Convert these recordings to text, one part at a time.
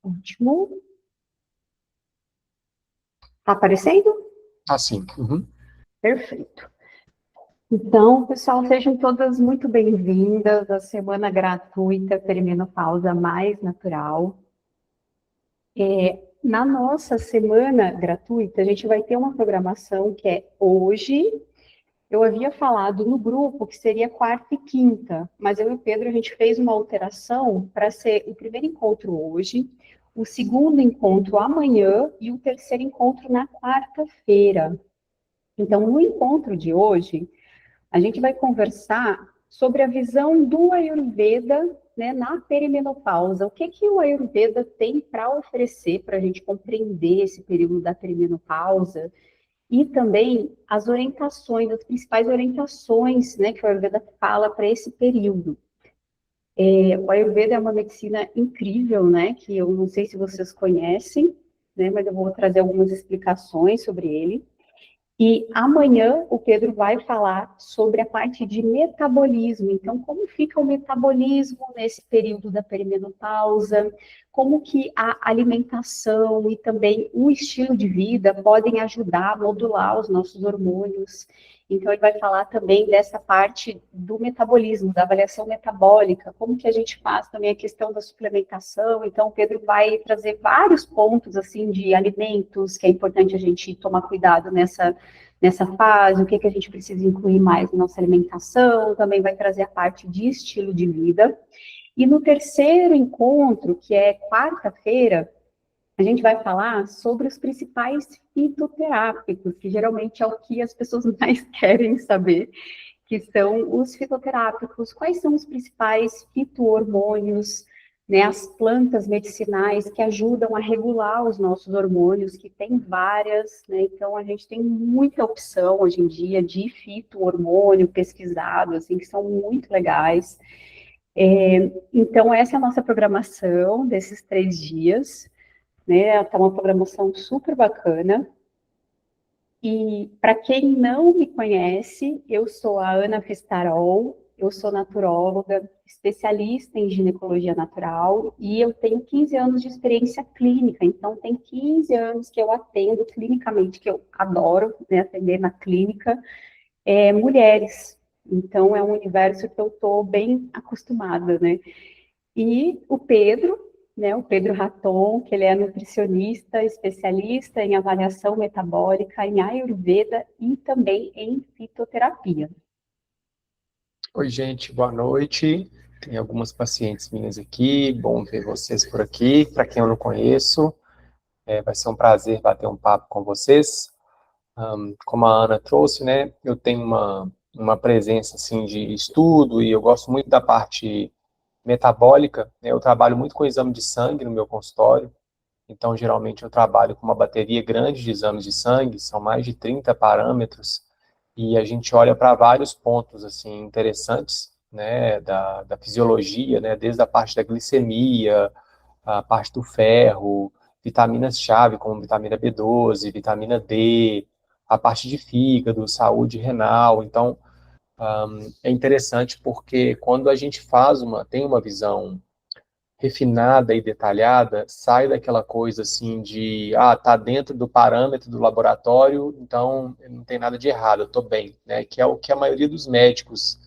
Ótimo. Está aparecendo? Assim. Uhum. Perfeito. Então, pessoal, sejam todas muito bem-vindas à semana gratuita Perimenopausa Mais Natural. Na nossa semana gratuita, a gente vai ter uma programação que é hoje. Eu havia falado no grupo que seria quarta e quinta, mas eu e o Pedro, a gente fez uma alteração para ser o primeiro encontro hoje, o segundo encontro amanhã e o terceiro encontro na quarta-feira. Então, no encontro de hoje, a gente vai conversar sobre a visão do Ayurveda, né, na perimenopausa. O que que o Ayurveda tem para oferecer para a gente compreender esse período da perimenopausa e também as orientações, as principais orientações, né, que o Ayurveda fala para esse período. O Ayurveda é uma medicina incrível, né, que eu não sei se vocês conhecem, né, mas eu vou trazer algumas explicações sobre ele. E amanhã o Pedro vai falar sobre a parte de metabolismo. Então, como fica o metabolismo nesse período da perimenopausa? Como que a alimentação e também o estilo de vida podem ajudar a modular os nossos hormônios? Então, ele vai falar também dessa parte do metabolismo, da avaliação metabólica, como que a gente faz também a questão da suplementação. Então, o Pedro vai trazer vários pontos, assim, de alimentos, que é importante a gente tomar cuidado nessa fase, o que a gente precisa incluir mais na nossa alimentação, também vai trazer a parte de estilo de vida. E no terceiro encontro, que é quarta-feira, a gente vai falar sobre os principais fitoterápicos, que geralmente é o que as pessoas mais querem saber, que são os fitoterápicos. Quais são os principais fitohormônios, né, as plantas medicinais que ajudam a regular os nossos hormônios, que tem várias, né, então a gente tem muita opção hoje em dia de fitohormônio pesquisado, assim, que são muito legais. Então essa é a nossa programação desses 3 dias, né, tá uma programação super bacana. E para quem não me conhece, eu sou a Ana Fistarol, eu sou naturóloga, especialista em ginecologia natural e eu tenho 15 anos de experiência clínica, então tem 15 anos que eu atendo clinicamente, que eu adoro, né, atender na clínica, mulheres. Então é um universo que eu estou bem acostumada, né? E o Pedro, né, o Pedro Raton, que ele é nutricionista, especialista em avaliação metabólica, em Ayurveda e também em fitoterapia. Oi, gente, boa noite. Tem algumas pacientes minhas aqui, bom ver vocês por aqui. Para quem eu não conheço, vai ser um prazer bater um papo com vocês. Como a Ana trouxe, né, eu tenho uma presença assim, de estudo e eu gosto muito da parte metabólica, né. Eu trabalho muito com exame de sangue no meu consultório, então geralmente eu trabalho com uma bateria grande de exames de sangue, são mais de 30 parâmetros, e a gente olha para vários pontos assim interessantes, né, da fisiologia, né, desde a parte da glicemia, a parte do ferro, vitaminas-chave como vitamina B12, vitamina D, a parte de fígado, saúde renal. Então, é interessante porque quando a gente tem uma visão refinada e detalhada, sai daquela coisa assim de, tá dentro do parâmetro do laboratório, então não tem nada de errado, eu tô bem, né? Que é o que a maioria dos médicos,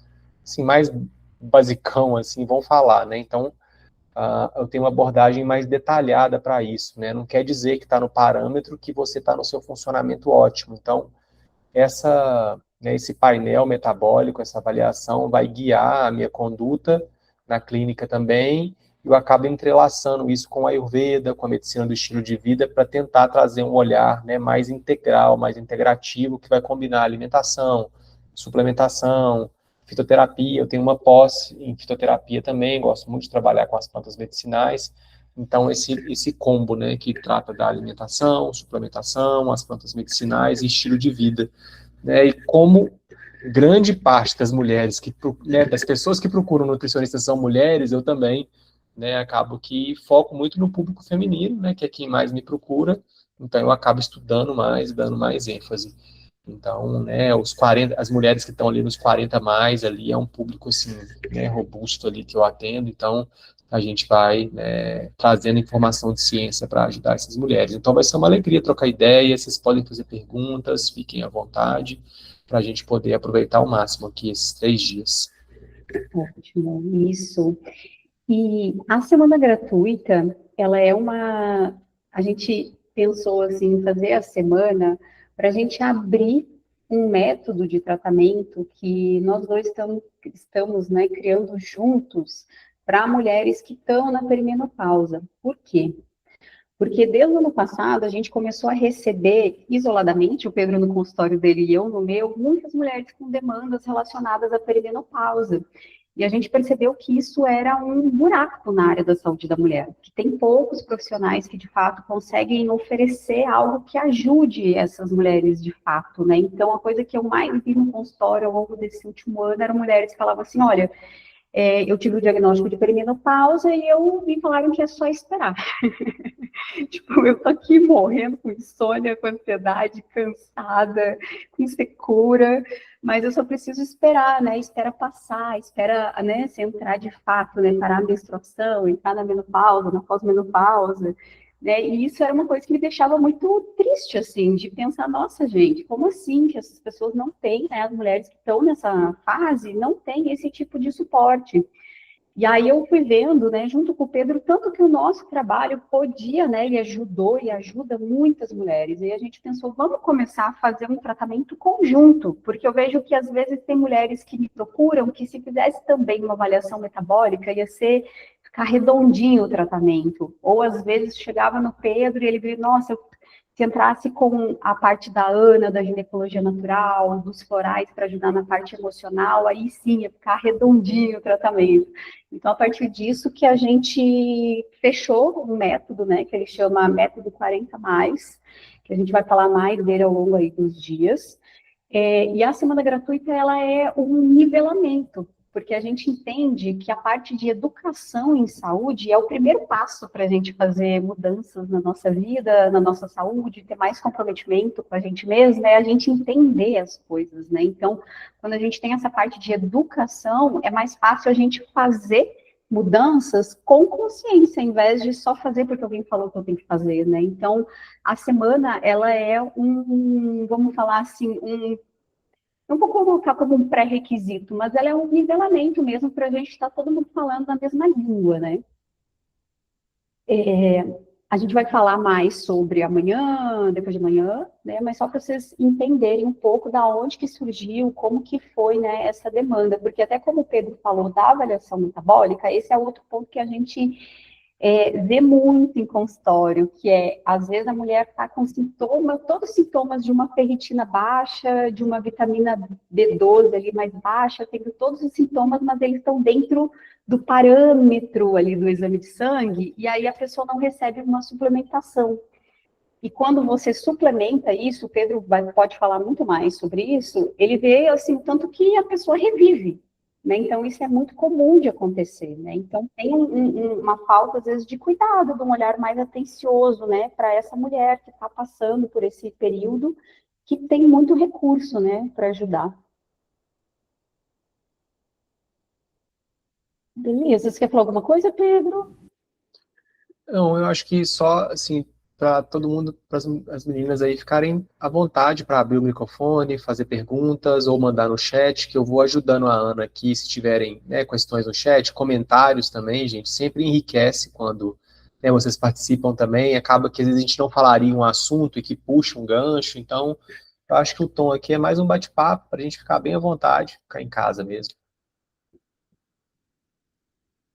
assim, mais basicão, assim, vão falar, né? Então, eu tenho uma abordagem mais detalhada para isso, né? Não quer dizer que está no parâmetro que você está no seu funcionamento ótimo. Então, esse painel metabólico, essa avaliação vai guiar a minha conduta na clínica também, e eu acabo entrelaçando isso com a Ayurveda, com a medicina do estilo de vida, para tentar trazer um olhar, né, mais integral, mais integrativo, que vai combinar alimentação, suplementação, fitoterapia. Eu tenho uma pós em fitoterapia também, gosto muito de trabalhar com as plantas medicinais. Então, esse combo, né, que trata da alimentação, suplementação, as plantas medicinais e estilo de vida, né, e como grande parte das mulheres, né, das pessoas que procuram nutricionistas são mulheres, eu também, né, acabo que foco muito no público feminino, né, que é quem mais me procura, então eu acabo estudando mais, dando mais ênfase. Então, né, as mulheres que estão ali nos 40 mais, ali é um público, assim, né, robusto ali que eu atendo, então a gente vai trazendo informação de ciência para ajudar essas mulheres. Então vai ser uma alegria trocar ideias, vocês podem fazer perguntas, fiquem à vontade, para a gente poder aproveitar ao máximo aqui esses 3 dias. Ótimo, isso. E a semana gratuita, ela é uma... A gente pensou, assim, em fazer a semana para a gente abrir um método de tratamento que nós dois estamos né, criando juntos para mulheres que estão na perimenopausa. Por quê? Porque desde o ano passado a gente começou a receber isoladamente, o Pedro no consultório dele e eu no meu, muitas mulheres com demandas relacionadas à perimenopausa. E a gente percebeu que isso era um buraco na área da saúde da mulher, que tem poucos profissionais que de fato conseguem oferecer algo que ajude essas mulheres de fato, né? Então a coisa que eu mais vi no consultório ao longo desse último ano eram mulheres que falavam assim, olha, eu tive o diagnóstico de perimenopausa e eu me falaram que é só esperar. Tipo, eu tô aqui morrendo com insônia, com ansiedade, cansada, com secura, mas eu só preciso esperar, né? Espera passar, espera, né, se entrar de fato, né? Parar a menstruação, entrar na menopausa, na pós-menopausa, né? E isso era uma coisa que me deixava muito triste, assim, de pensar, nossa, gente, como assim que essas pessoas não têm, né? As mulheres que estão nessa fase não têm esse tipo de suporte. E aí eu fui vendo, né, junto com o Pedro, tanto que o nosso trabalho podia, né, ele ajudou e ajuda muitas mulheres. E a gente pensou, vamos começar a fazer um tratamento conjunto, porque eu vejo que às vezes tem mulheres que me procuram que se fizesse também uma avaliação metabólica ia ser ficar redondinho o tratamento. Ou às vezes chegava no Pedro e ele viu, nossa, se entrasse com a parte da Ana, da ginecologia natural, dos florais para ajudar na parte emocional, aí sim ia ficar redondinho o tratamento. Então, a partir disso que a gente fechou um método, né, que ele chama Método 40+, que a gente vai falar mais dele ao longo aí dos dias. E a semana gratuita, ela é um nivelamento, porque a gente entende que a parte de educação em saúde é o primeiro passo para a gente fazer mudanças na nossa vida, na nossa saúde, ter mais comprometimento com a gente mesma, é a gente entender as coisas, né? Então, quando a gente tem essa parte de educação, é mais fácil a gente fazer mudanças com consciência, em vez de só fazer porque alguém falou que eu tenho que fazer, né? Então, a semana, ela é vamos falar assim, não vou colocar como um pré-requisito, mas ela é um nivelamento mesmo para a gente estar todo mundo falando na mesma língua, né? A gente vai falar mais sobre amanhã, depois de amanhã, né? Mas só para vocês entenderem um pouco da onde que surgiu, como que foi, né, essa demanda, porque até como o Pedro falou da avaliação metabólica, esse é outro ponto que a gente vê muito em consultório, que às vezes a mulher está com todos os sintomas de uma ferritina baixa, de uma vitamina B12 ali mais baixa, tendo todos os sintomas, mas eles estão dentro do parâmetro ali do exame de sangue, e aí a pessoa não recebe uma suplementação. E quando você suplementa isso, o Pedro pode falar muito mais sobre isso, ele vê, assim, tanto que a pessoa revive, né? Então, isso é muito comum de acontecer, né? Então, tem uma falta, às vezes, de cuidado, de um olhar mais atencioso, né, para essa mulher que está passando por esse período, que tem muito recurso, né, para ajudar. Beleza, você quer falar alguma coisa, Pedro? Não, eu acho que só, assim, para todo mundo, para as meninas aí ficarem à vontade para abrir o microfone, fazer perguntas ou mandar no chat, que eu vou ajudando a Ana aqui, se tiverem, né, questões no chat, comentários também, gente, sempre enriquece quando, né, vocês participam também, acaba que às vezes a gente não falaria um assunto e que puxa um gancho, então eu acho que o tom aqui é mais um bate-papo, para a gente ficar bem à vontade, ficar em casa mesmo.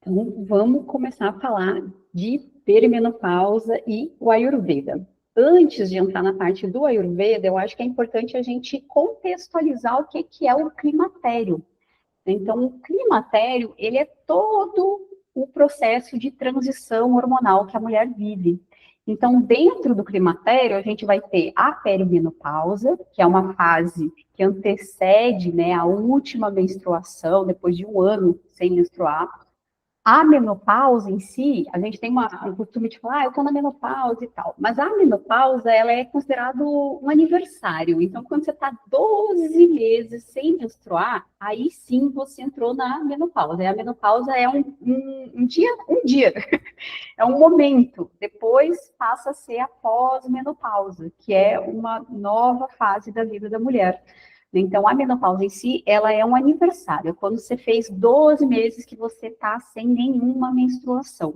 Então, vamos começar a falar de perimenopausa e o Ayurveda. Antes de entrar na parte do Ayurveda, eu acho que é importante a gente contextualizar o que é o climatério. Então, o climatério, ele é todo o processo de transição hormonal que a mulher vive. Então, dentro do climatério, a gente vai ter a perimenopausa, que é uma fase que antecede, né, a última menstruação, depois de um ano sem menstruar. A menopausa em si, a gente tem um costume de falar, eu estou na menopausa e tal, mas a menopausa, ela é considerado um aniversário, então quando você está 12 meses sem menstruar, aí sim você entrou na menopausa, e a menopausa é um dia, é um momento, depois passa a ser a pós-menopausa, que é uma nova fase da vida da mulher. Então, a menopausa em si, ela é um aniversário, quando você fez 12 meses que você está sem nenhuma menstruação.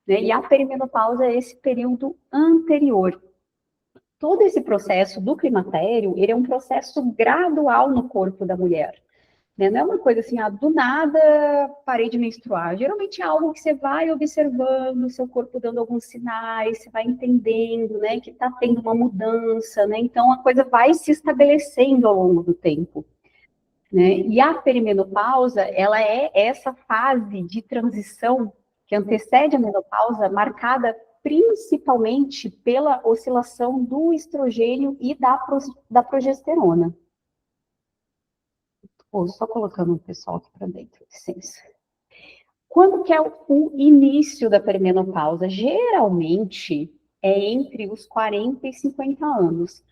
Né? E a perimenopausa é esse período anterior. Todo esse processo do climatério, ele é um processo gradual no corpo da mulher. Né? Não é uma coisa assim, do nada parei de menstruar. Geralmente é algo que você vai observando, seu corpo dando alguns sinais, você vai entendendo, né, que está tendo uma mudança, né? Então a coisa vai se estabelecendo ao longo do tempo. Né? E a perimenopausa, ela é essa fase de transição que antecede a menopausa, marcada principalmente pela oscilação do estrogênio e da progesterona. Só colocando o pessoal aqui para dentro, licença. Quando que é o início da perimenopausa? Geralmente é entre os 40 e 50 anos,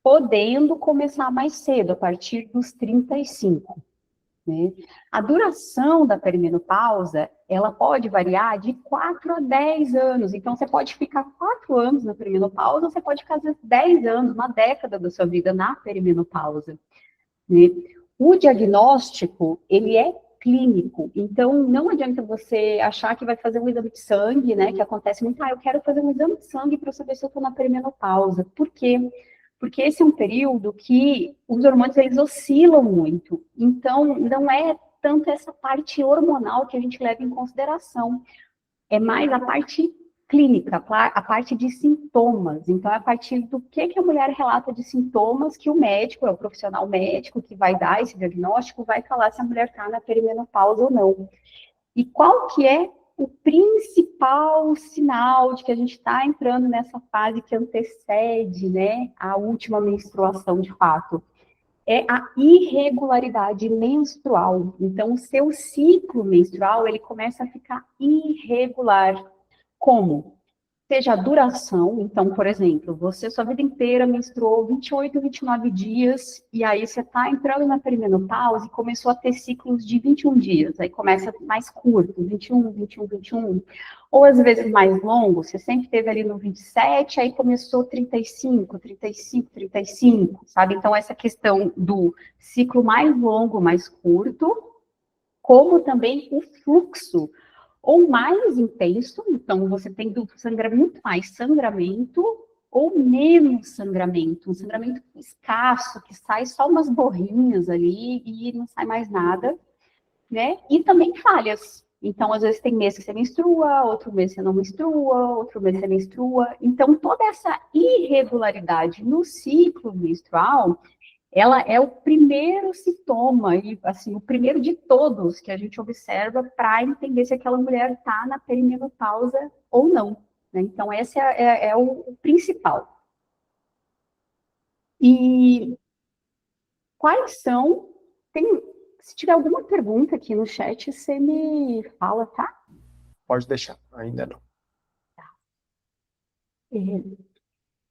podendo começar mais cedo, a partir dos 35. Né? A duração da perimenopausa, ela pode variar de 4 a 10 anos. Então, você pode ficar 4 anos na perimenopausa, você pode ficar 10 anos, uma década da sua vida na perimenopausa. Né? O diagnóstico, ele é clínico, então não adianta você achar que vai fazer um exame de sangue, né, que acontece muito, eu quero fazer um exame de sangue para saber se eu estou na perimenopausa. Por quê? Porque esse é um período que os hormônios, eles oscilam muito, então não é tanto essa parte hormonal que a gente leva em consideração, é mais a parte clínica, a parte de sintomas. Então, é a partir do que a mulher relata de sintomas que o médico, é o profissional médico que vai dar esse diagnóstico, vai falar se a mulher está na perimenopausa ou não. E qual que é o principal sinal de que a gente está entrando nessa fase que antecede, né, a última menstruação de fato? É a irregularidade menstrual. Então, o seu ciclo menstrual, ele começa a ficar irregular. Como? Seja a duração, então, por exemplo, você sua vida inteira menstruou 28, 29 dias, e aí você está entrando na perimenopausa e começou a ter ciclos de 21 dias, aí começa mais curto, 21, 21, 21, ou às vezes mais longo, você sempre teve ali no 27, aí começou 35, 35, 35, sabe? Então, essa questão do ciclo mais longo, mais curto, como também o fluxo, ou mais intenso, então você tem muito mais sangramento, ou menos sangramento, um sangramento escasso, que sai só umas borrinhas ali e não sai mais nada, né? E também falhas. Então, às vezes tem mês que você menstrua, outro mês você não menstrua, outro mês você menstrua. Então, toda essa irregularidade no ciclo menstrual, ela é o primeiro sintoma, e assim, o primeiro de todos que a gente observa para entender se aquela mulher está na perimenopausa ou não. Né? Então, esse é o principal. E quais são... se tiver alguma pergunta aqui no chat, você me fala, tá? Pode deixar, ainda não.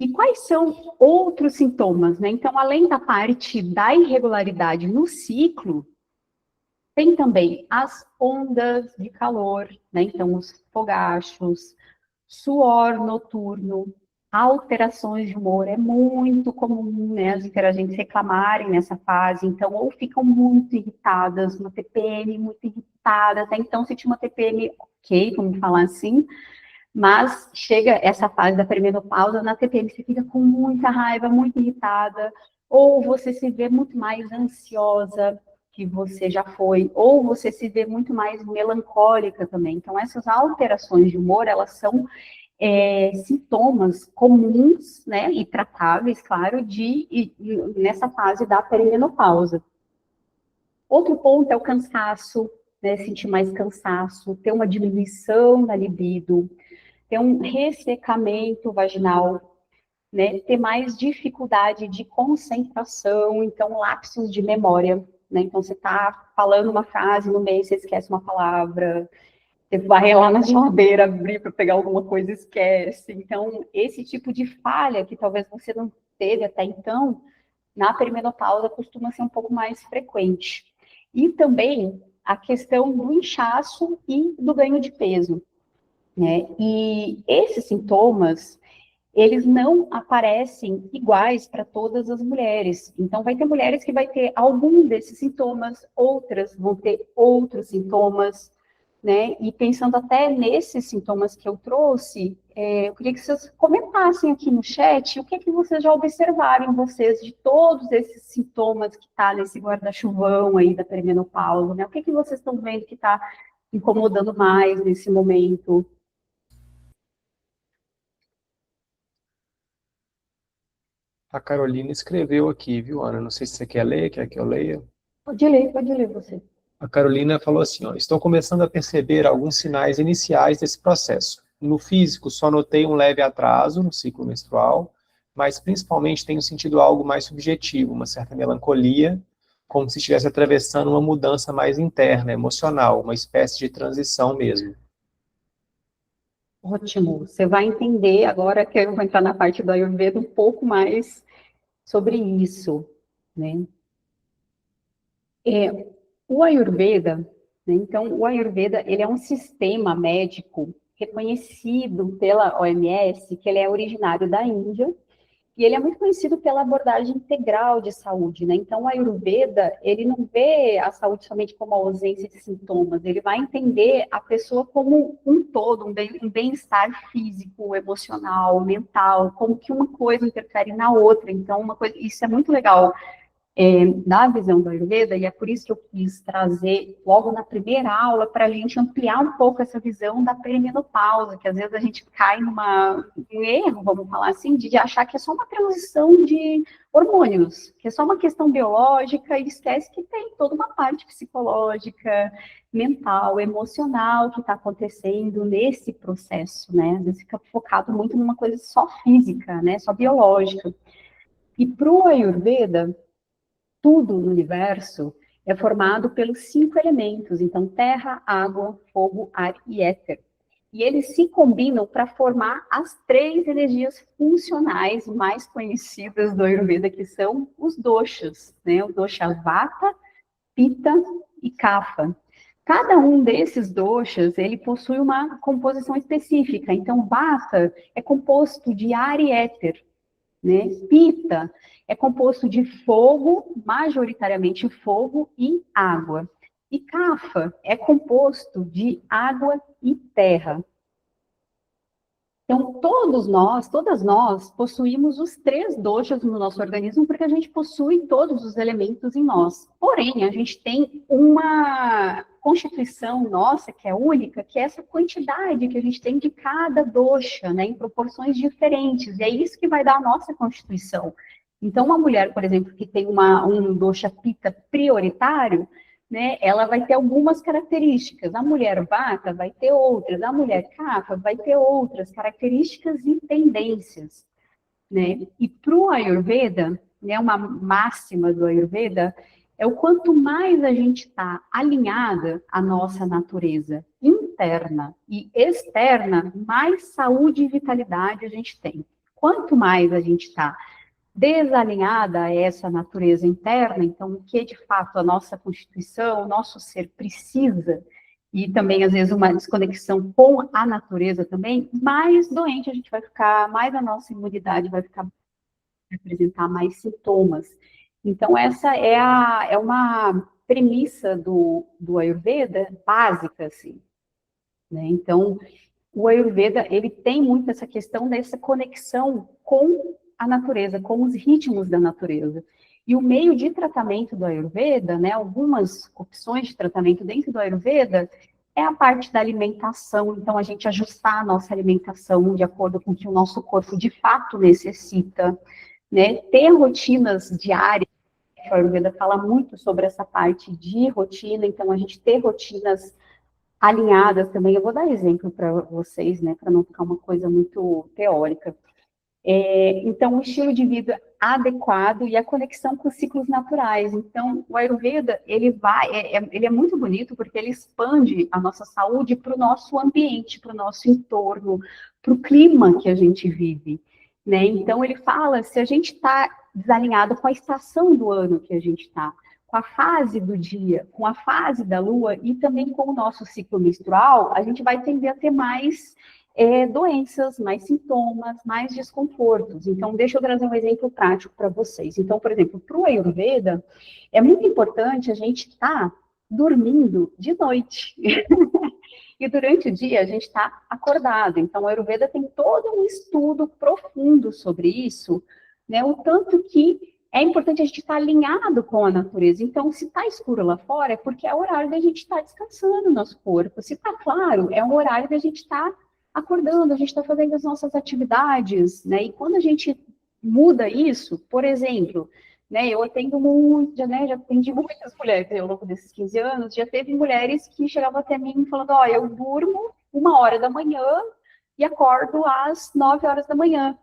E quais são outros sintomas, né? Então, além da parte da irregularidade no ciclo, tem também as ondas de calor, né? Então, os fogachos, suor noturno, alterações de humor. É muito comum, né, as interagentes reclamarem nessa fase. Então, ou ficam muito irritadas, uma TPM muito irritada. Até então, se tinha uma TPM ok, vamos falar assim, mas chega essa fase da perimenopausa, na TPM você fica com muita raiva, muito irritada, ou você se vê muito mais ansiosa que você já foi, ou você se vê muito mais melancólica também. Então, essas alterações de humor, elas são sintomas comuns, né, e tratáveis, claro, nessa fase da perimenopausa. Outro ponto é o cansaço, né, sentir mais cansaço, ter uma diminuição na libido, ter um ressecamento vaginal, né, ter mais dificuldade de concentração, então lapsos de memória, né, então você está falando uma frase no meio, você esquece uma palavra, Você vai lá na geladeira abrir para pegar alguma coisa e esquece. Então, esse tipo de falha que talvez você não teve até então, na perimenopausa costuma ser um pouco mais frequente. E também a questão do inchaço e do ganho de peso, né? E esses sintomas, eles não aparecem iguais para todas as mulheres. Então, vai ter mulheres que vai ter algum desses sintomas, outras vão ter outros sintomas, né? E pensando até nesses sintomas que eu trouxe, eu queria que vocês comentassem aqui no chat o que é que vocês já observaram em vocês de todos esses sintomas que está nesse guarda-chuvão aí da perimenopausa, né? O que é que vocês estão vendo que está incomodando mais nesse momento? A Carolina escreveu aqui, viu, Ana? Não sei se você quer ler, quer que eu leia. Pode ler você. A Carolina falou assim, ó, estou começando a perceber alguns sinais iniciais desse processo. No físico, só notei um leve atraso no ciclo menstrual, mas principalmente tenho sentido algo mais subjetivo, uma certa melancolia, como se estivesse atravessando uma mudança mais interna, emocional, uma espécie de transição mesmo. Ótimo. Você vai entender agora que eu vou entrar na parte do Ayurveda um pouco mais sobre isso, né? O Ayurveda, né, então, o Ayurveda, ele é um sistema médico reconhecido pela OMS, que ele é originário da Índia, e ele é muito conhecido pela abordagem integral de saúde, né? Então, o Ayurveda, ele não vê a saúde somente como a ausência de sintomas, ele vai entender a pessoa como um todo, um bem-estar físico, emocional, mental, como que uma coisa interfere na outra. Então, uma coisa, isso é muito legal da visão do Ayurveda, e é por isso que eu quis trazer logo na primeira aula para a gente ampliar um pouco essa visão da perimenopausa, que às vezes a gente cai num erro, vamos falar assim, de achar que é só uma transição de hormônios, que é só uma questão biológica, e esquece que tem toda uma parte psicológica, mental, emocional que está acontecendo nesse processo, né? Você fica focado muito numa coisa só física, né? Só biológica. E para o Ayurveda, tudo no universo é formado pelos 5 elementos, então terra, água, fogo, ar e éter. E eles se combinam para formar as 3 energias funcionais mais conhecidas do Ayurveda, que são os doshas, né? O dosha Vata, Pitta e Kapha. Cada um desses doshas, ele possui uma composição específica. Então, Vata é composto de ar e éter, né? Pita é composto de fogo, majoritariamente fogo e água. E Kapha é composto de água e terra. Então, todas nós, possuímos os 3 doshas no nosso organismo, porque a gente possui todos os elementos em nós. Porém, a gente tem uma constituição nossa, que é única, que é essa quantidade que a gente tem de cada dosha, né, em proporções diferentes. E é isso que vai dar a nossa constituição. Então, uma mulher, por exemplo, que tem um dosha pitta prioritário, né, ela vai ter algumas características. A mulher vata vai ter outras, a mulher kapha vai ter outras características e tendências, né? E para o Ayurveda, né, uma máxima do Ayurveda é o quanto mais a gente está alinhada à nossa natureza interna e externa, mais saúde e vitalidade a gente tem. Quanto mais a gente está desalinhada a essa natureza interna, então o que de fato a nossa constituição, o nosso ser precisa, e também às vezes uma desconexão com a natureza também, mais doente a gente vai ficar, mais a nossa imunidade vai ficar, vai apresentar mais sintomas. Então essa é uma premissa do Ayurveda básica, assim, né? Então o Ayurveda, ele tem muito essa questão dessa conexão com a natureza, com os ritmos da natureza. E o meio de tratamento do Ayurveda, né, algumas opções de tratamento dentro do Ayurveda, é a parte da alimentação, então a gente ajustar a nossa alimentação de acordo com o que o nosso corpo de fato necessita, né, ter rotinas diárias, o Ayurveda fala muito sobre essa parte de rotina, então a gente ter rotinas alinhadas também. Eu vou dar exemplo para vocês, né, para não ficar uma coisa muito teórica. Então, o estilo de vida adequado e a conexão com os ciclos naturais. Então, o Ayurveda, ele é muito bonito porque ele expande a nossa saúde para o nosso ambiente, para o nosso entorno, para o clima que a gente vive, né? Então, ele fala, se a gente está desalinhado com a estação do ano que a gente está, com a fase do dia, com a fase da lua e também com o nosso ciclo menstrual, a gente vai tender a ter mais doenças, mais sintomas, mais desconfortos. Então, deixa eu trazer um exemplo prático para vocês. Então, por exemplo, para o Ayurveda, é muito importante a gente estar dormindo de noite. E durante o dia a gente está acordado. Então, o Ayurveda tem todo um estudo profundo sobre isso, né? O tanto que é importante a gente estar alinhado com a natureza. Então, se está escuro lá fora, é porque é o horário da gente estar descansando o nosso corpo. Se está claro, é o horário da gente estar acordando, a gente está fazendo as nossas atividades, né? E quando a gente muda isso, por exemplo, né, eu atendo muito, já atendi muitas mulheres ao longo desses 15 anos, já teve mulheres que chegavam até mim falando, ó, eu durmo 1 hora da manhã e acordo às 9 horas da manhã.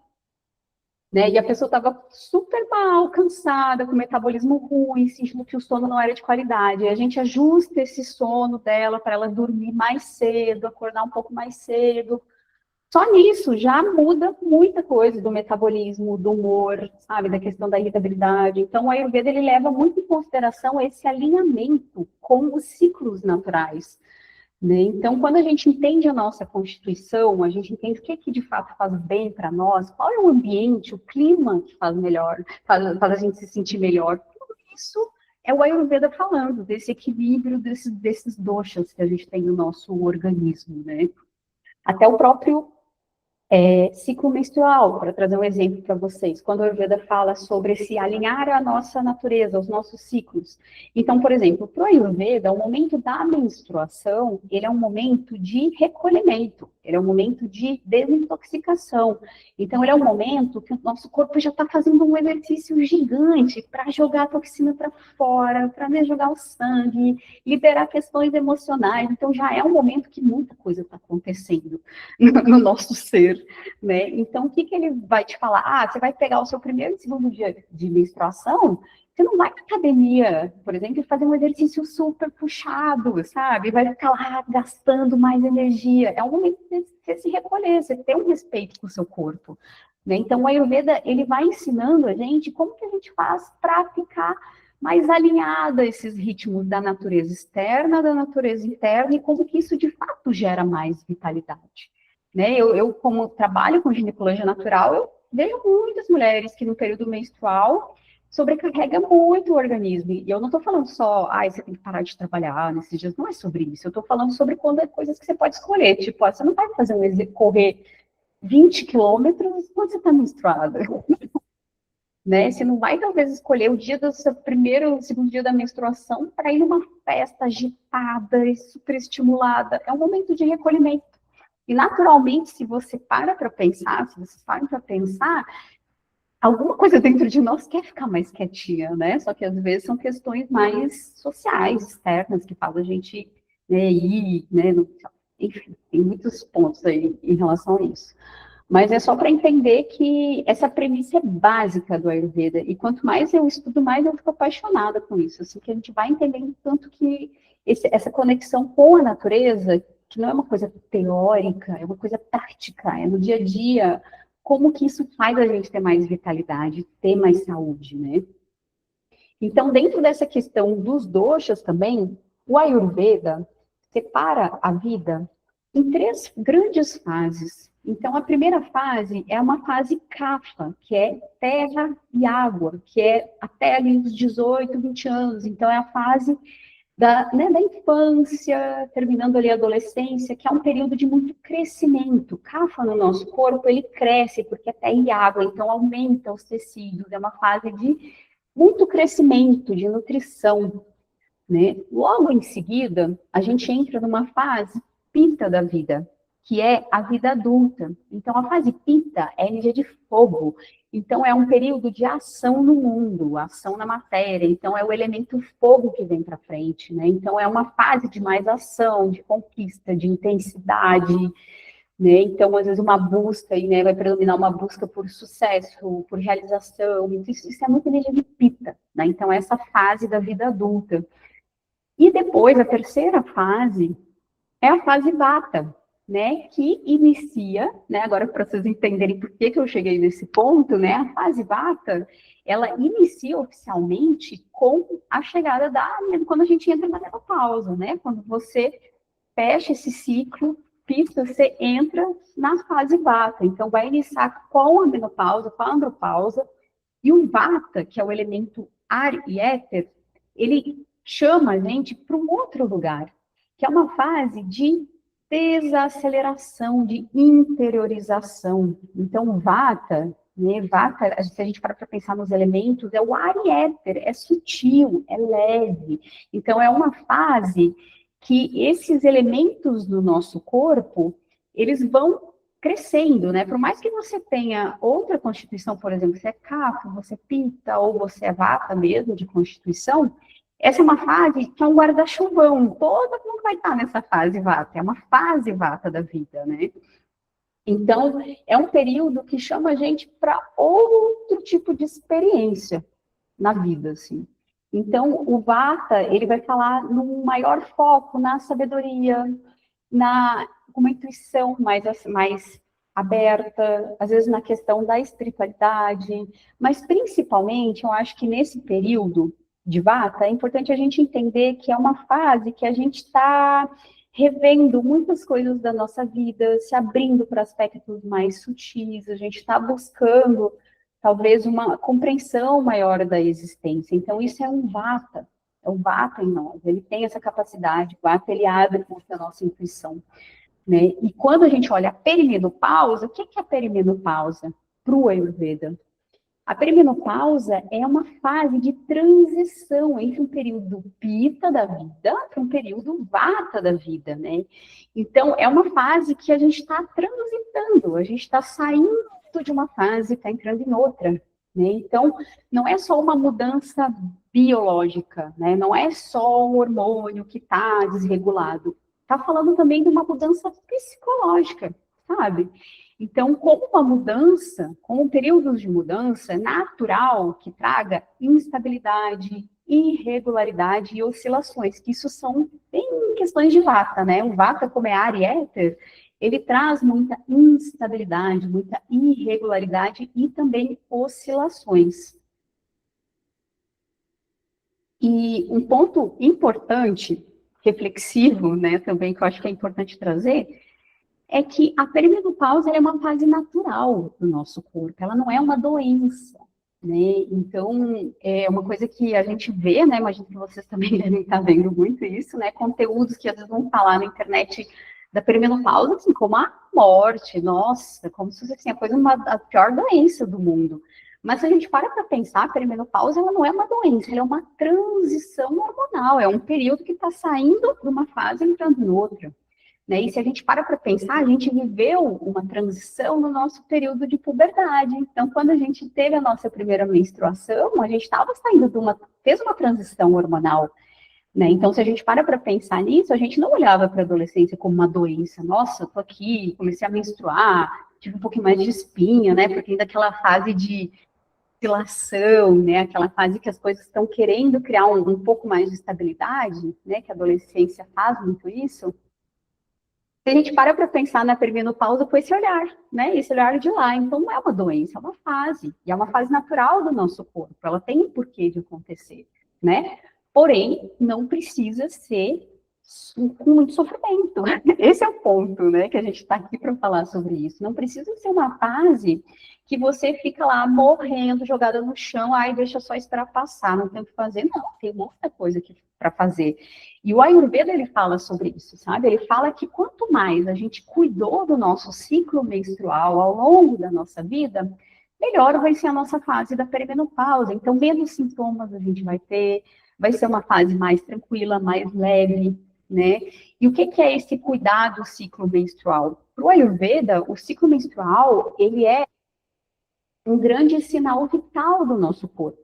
Né? E a pessoa estava super mal, cansada, com metabolismo ruim, sentindo que o sono não era de qualidade. E a gente ajusta esse sono dela para ela dormir mais cedo, acordar um pouco mais cedo. Só nisso já muda muita coisa do metabolismo, do humor, sabe, da questão da irritabilidade. Então, o Ayurveda ele leva muito em consideração esse alinhamento com os ciclos naturais. Né? Então, quando a gente entende a nossa Constituição, a gente entende o que de fato faz bem para nós, qual é o ambiente, o clima que faz melhor, faz a gente se sentir melhor. Tudo isso é o Ayurveda falando, desse equilíbrio, desses doshas que a gente tem no nosso organismo. Né? Até o próprio ciclo menstrual, para trazer um exemplo para vocês, quando a Ayurveda fala sobre se alinhar à nossa natureza, aos nossos ciclos. Então, por exemplo, para o Ayurveda, o momento da menstruação, ele é um momento de recolhimento, ele é um momento de desintoxicação. Então, ele é um momento que o nosso corpo já está fazendo um exercício gigante para jogar a toxina para fora, para jogar o sangue, liberar questões emocionais. Então, já é um momento que muita coisa está acontecendo no nosso ser. Né? Então, o que ele vai te falar? Ah, você vai pegar o seu primeiro e segundo dia de menstruação, você não vai na academia, por exemplo, e fazer um exercício super puxado, sabe? Vai ficar lá gastando mais energia. É um momento de você se recolher, você ter um respeito com o seu corpo. Né? Então, o Ayurveda, ele vai ensinando a gente como que a gente faz para ficar mais alinhada a esses ritmos da natureza externa, da natureza interna, e como que isso, de fato, gera mais vitalidade. Né? Eu, como trabalho com ginecologia natural, eu vejo muitas mulheres que no período menstrual sobrecarrega muito o organismo. E eu não estou falando só, você tem que parar de trabalhar nesses dias, não é sobre isso. Eu estou falando sobre quando é coisas que você pode escolher. Tipo, você não vai fazer correr 20 quilômetros quando você está menstruada. Né? Você não vai, talvez, escolher o dia do seu primeiro ou segundo dia da menstruação para ir numa festa agitada e super estimulada. É um momento de recolhimento. E, naturalmente, se você para pensar, se vocês param para pensar, alguma coisa dentro de nós quer ficar mais quietinha, né? Só que, às vezes, são questões mais sociais, externas, que fazem a gente, né, ir, né? Enfim, tem muitos pontos aí em relação a isso. Mas é só para entender que essa premissa é básica do Ayurveda. E quanto mais eu estudo, mais eu fico apaixonada com isso. Assim, que a gente vai entendendo tanto que essa conexão com a natureza, que não é uma coisa teórica, é uma coisa prática, é no dia a dia, como que isso faz a gente ter mais vitalidade, ter mais saúde, né? Então, dentro dessa questão dos doshas também, o Ayurveda separa a vida em 3 grandes fases. Então, a primeira fase é uma fase kapha, que é terra e água, que é até ali os 18, 20 anos. Então, é a fase da infância, terminando ali a adolescência, que é um período de muito crescimento. Kapha no nosso corpo, ele cresce porque é terra e água, então aumenta os tecidos, é uma fase de muito crescimento, de nutrição. Né? Logo em seguida, a gente entra numa fase Pitta da vida, que é a vida adulta. Então, a fase Pitta é energia de fogo. Então, é um período de ação no mundo, ação na matéria. Então, é o elemento fogo que vem para frente, né? Então, é uma fase de mais ação, de conquista, de intensidade, né? Então, às vezes, uma busca, e, né, vai predominar uma busca por sucesso, por realização, isso é muito energia de Pita, né? Então, essa fase da vida adulta. E depois, a terceira fase é a fase Vata, né? Que inicia, né? Agora, para vocês entenderem por que eu cheguei nesse ponto, né? A fase Vata, ela inicia oficialmente com a chegada quando a gente entra na menopausa, né? Quando você fecha esse ciclo, Pita, você entra na fase Vata. Então, vai iniciar com a menopausa, com a andropausa, e o Vata, que é o elemento ar e éter, ele chama a gente para um outro lugar, que é uma fase de desaceleração, de interiorização. Então, o Vata, né, Vata, se a gente parar para pensar nos elementos, é o ar e éter, é sutil, é leve. Então, é uma fase que esses elementos do nosso corpo, eles vão crescendo, né? Por mais que você tenha outra constituição, por exemplo, você é Kapha, você é Pitta, ou você é Vata mesmo, de constituição, essa é uma fase que é um guarda-chuvão, todo mundo vai estar nessa fase Vata, é uma fase Vata da vida, né? Então, é um período que chama a gente para outro tipo de experiência na vida, assim. Então, o Vata, ele vai falar num maior foco na sabedoria, com uma intuição mais aberta, às vezes na questão da espiritualidade, mas principalmente, eu acho que nesse período de Vata, é importante a gente entender que é uma fase que a gente está revendo muitas coisas da nossa vida, se abrindo para aspectos mais sutis, a gente está buscando talvez uma compreensão maior da existência. Então, isso é o Vata em nós, ele tem essa capacidade, o Vata ele abre com a nossa intuição, né? E quando a gente olha a perimenopausa, o que é a perimenopausa para o Ayurveda? A perimenopausa é uma fase de transição entre um período Pita da vida para um período Vata da vida, né? Então, é uma fase que a gente está transitando, a gente está saindo de uma fase e está entrando em outra, né? Então, não é só uma mudança biológica, né? Não é só um hormônio que está desregulado. Está falando também de uma mudança psicológica, sabe? Então, como uma mudança, como períodos de mudança, é natural que traga instabilidade, irregularidade e oscilações, que isso são bem questões de Vata, né? O Vata, como é ar e éter, ele traz muita instabilidade, muita irregularidade e também oscilações. E um ponto importante, reflexivo, né, também que eu acho que é importante trazer, é que a perimenopausa é uma fase natural do nosso corpo, ela não é uma doença, né? Então, é uma coisa que a gente vê, né? Imagino que vocês também devem estar vendo muito isso, né? Conteúdos que às vezes vão falar na internet da perimenopausa, assim, como a morte, nossa, como se fosse assim, a pior doença do mundo. Mas se a gente para pensar, a perimenopausa ela não é uma doença, ela é uma transição hormonal, é um período que está saindo de uma fase e entrando em outra. Né? E se a gente para pensar, a gente viveu uma transição no nosso período de puberdade. Então, quando a gente teve a nossa primeira menstruação, a gente estava saindo fez uma transição hormonal. Né? Então, se a gente para pensar nisso, a gente não olhava para a adolescência como uma doença. Nossa, eu tô aqui, comecei a menstruar, tive um pouquinho mais de espinha, né? Porque ainda aquela fase de oscilação, né? Aquela fase que as coisas estão querendo criar um pouco mais de estabilidade, né? Que a adolescência faz muito isso. Se a gente para pensar na perimenopausa com esse olhar, né? Esse olhar de lá. Então, não é uma doença, é uma fase. E é uma fase natural do nosso corpo. Ela tem um porquê de acontecer, né? Porém, não precisa ser com muito sofrimento. Esse é o ponto, né? Que a gente está aqui para falar sobre isso. Não precisa ser uma fase que você fica lá morrendo, jogada no chão, ai, deixa só esperar passar, não tem o que fazer. Não, tem muita coisa aqui para fazer. E o Ayurveda, ele fala sobre isso, sabe? Ele fala que quanto mais a gente cuidou do nosso ciclo menstrual ao longo da nossa vida, melhor vai ser a nossa fase da perimenopausa. Então, menos sintomas a gente vai ser uma fase mais tranquila, mais leve, né? E o que é esse cuidar do ciclo menstrual? Para o Ayurveda, o ciclo menstrual, ele é um grande sinal vital do nosso corpo,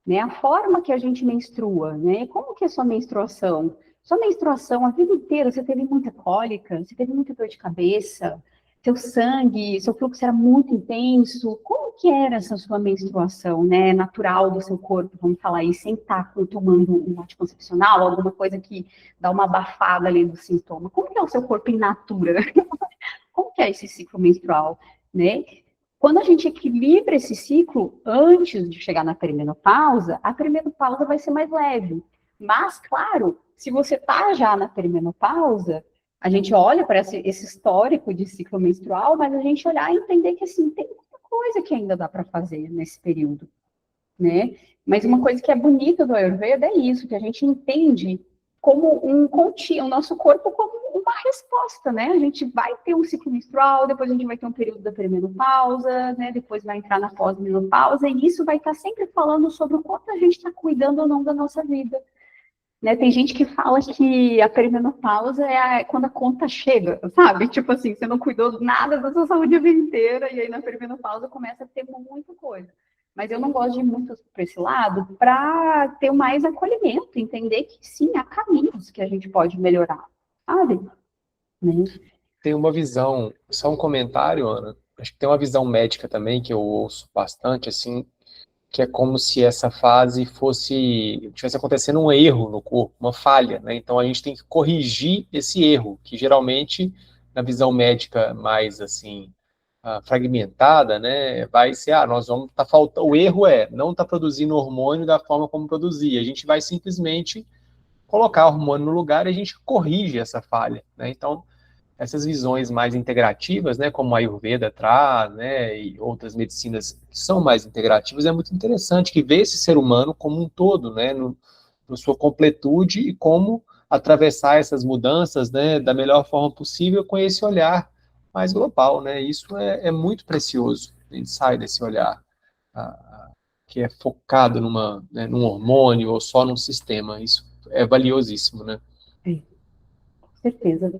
né? A forma que a gente menstrua, né? Como que é a sua menstruação? Sua menstruação, a vida inteira, você teve muita cólica, você teve muita dor de cabeça, seu sangue, seu fluxo era muito intenso, como que era essa sua menstruação, né, natural do seu corpo, vamos falar aí, sem estar tomando um anticoncepcional, alguma coisa que dá uma abafada ali do sintoma, como que é o seu corpo in natura? Como que é esse ciclo menstrual, né? Quando a gente equilibra esse ciclo antes de chegar na perimenopausa, a perimenopausa vai ser mais leve. Mas, claro, se você está já na perimenopausa, a gente olha para esse histórico de ciclo menstrual, mas a gente olhar e entender que, assim, tem muita coisa que ainda dá para fazer nesse período, né? Mas uma coisa que é bonita do Ayurveda é isso, que a gente entende como o nosso corpo como uma resposta, né? A gente vai ter um ciclo menstrual, depois a gente vai ter um período da perimenopausa, né? Depois vai entrar na pós-menopausa, e isso vai estar sempre falando sobre o quanto a gente está cuidando ou não da nossa vida. Né, tem gente que fala que a perimenopausa é quando a conta chega, sabe? Tipo assim, você não cuidou nada da sua saúde a vida inteira, e aí na perimenopausa começa a ter muita coisa. Mas eu não gosto de ir muito para esse lado para ter mais acolhimento, entender que sim, há caminhos que a gente pode melhorar, sabe? Né? Tem uma visão, só um comentário, Ana. Acho que tem uma visão médica também que eu ouço bastante, assim, que é como se essa fase tivesse acontecendo um erro no corpo, uma falha, né? Então a gente tem que corrigir esse erro, que geralmente, na visão médica mais, assim, fragmentada, né, vai ser, nós vamos tá faltando, o erro é não estar produzindo hormônio da forma como produzia, a gente vai simplesmente colocar o hormônio no lugar e a gente corrige essa falha, né? Então, essas visões mais integrativas, né, como a Ayurveda traz, né, e outras medicinas que são mais integrativas, é muito interessante que vê esse ser humano como um todo, né, no sua completude e como atravessar essas mudanças, né, da melhor forma possível com esse olhar mais global, né, isso é muito precioso, a gente sai desse olhar que é focado num hormônio ou só num sistema, isso é valiosíssimo, né. Com certeza.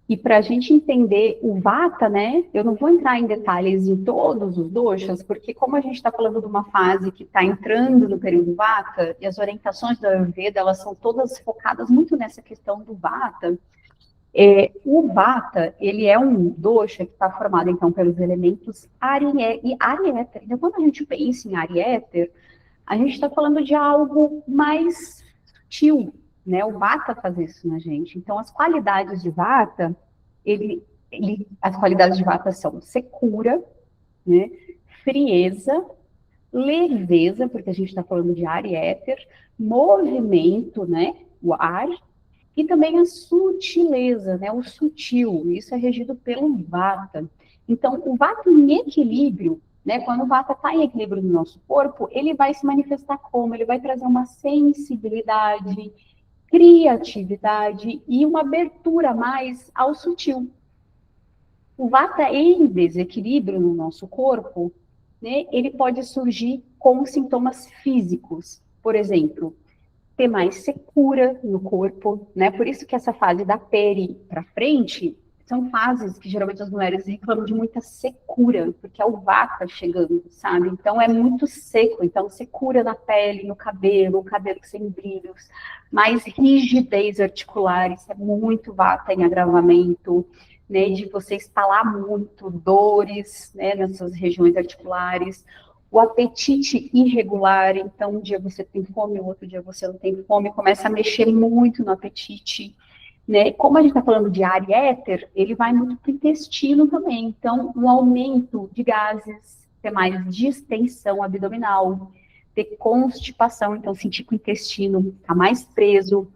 E para a gente entender o Vata, né? Eu não vou entrar em detalhes em todos os doshas, porque como a gente está falando de uma fase que está entrando no período Vata, e as orientações da Ayurveda, elas são todas focadas muito nessa questão do Vata. O Vata, ele é um dosha que está formado, então, pelos elementos Ar e Ar e Éter. Então, quando a gente pensa em Ar e Éter, a gente está falando de algo mais sutil, né? O Vata faz isso na gente. Então, as qualidades de Vata, as qualidades de Vata são secura, né? Frieza, leveza, porque a gente está falando de ar e éter, movimento, né? O ar, e também a sutileza, né? O sutil. Isso é regido pelo Vata. Então, o Vata em equilíbrio, né? Quando o Vata está em equilíbrio no nosso corpo, ele vai se manifestar como? Ele vai trazer uma sensibilidade, criatividade e uma abertura mais ao sutil. O Vata em desequilíbrio no nosso corpo, né? Ele pode surgir com sintomas físicos. Por exemplo, ter mais secura no corpo, né? Por isso que essa fase da peri para frente são fases que geralmente as mulheres reclamam de muita secura, porque é o vata chegando, sabe? Então é muito seco, então secura na pele, no cabelo, o cabelo sem brilhos, mais rigidez articular, isso é muito vata em agravamento, né? De você estalar muito, dores, né? Nessas regiões articulares, o apetite irregular, então um dia você tem fome, o outro dia você não tem fome, começa a mexer muito no apetite, né? Como a gente está falando de ar e éter, ele vai muito para o intestino também, então um aumento de gases, ter mais distensão abdominal, ter constipação, então sentir que o intestino está mais preso,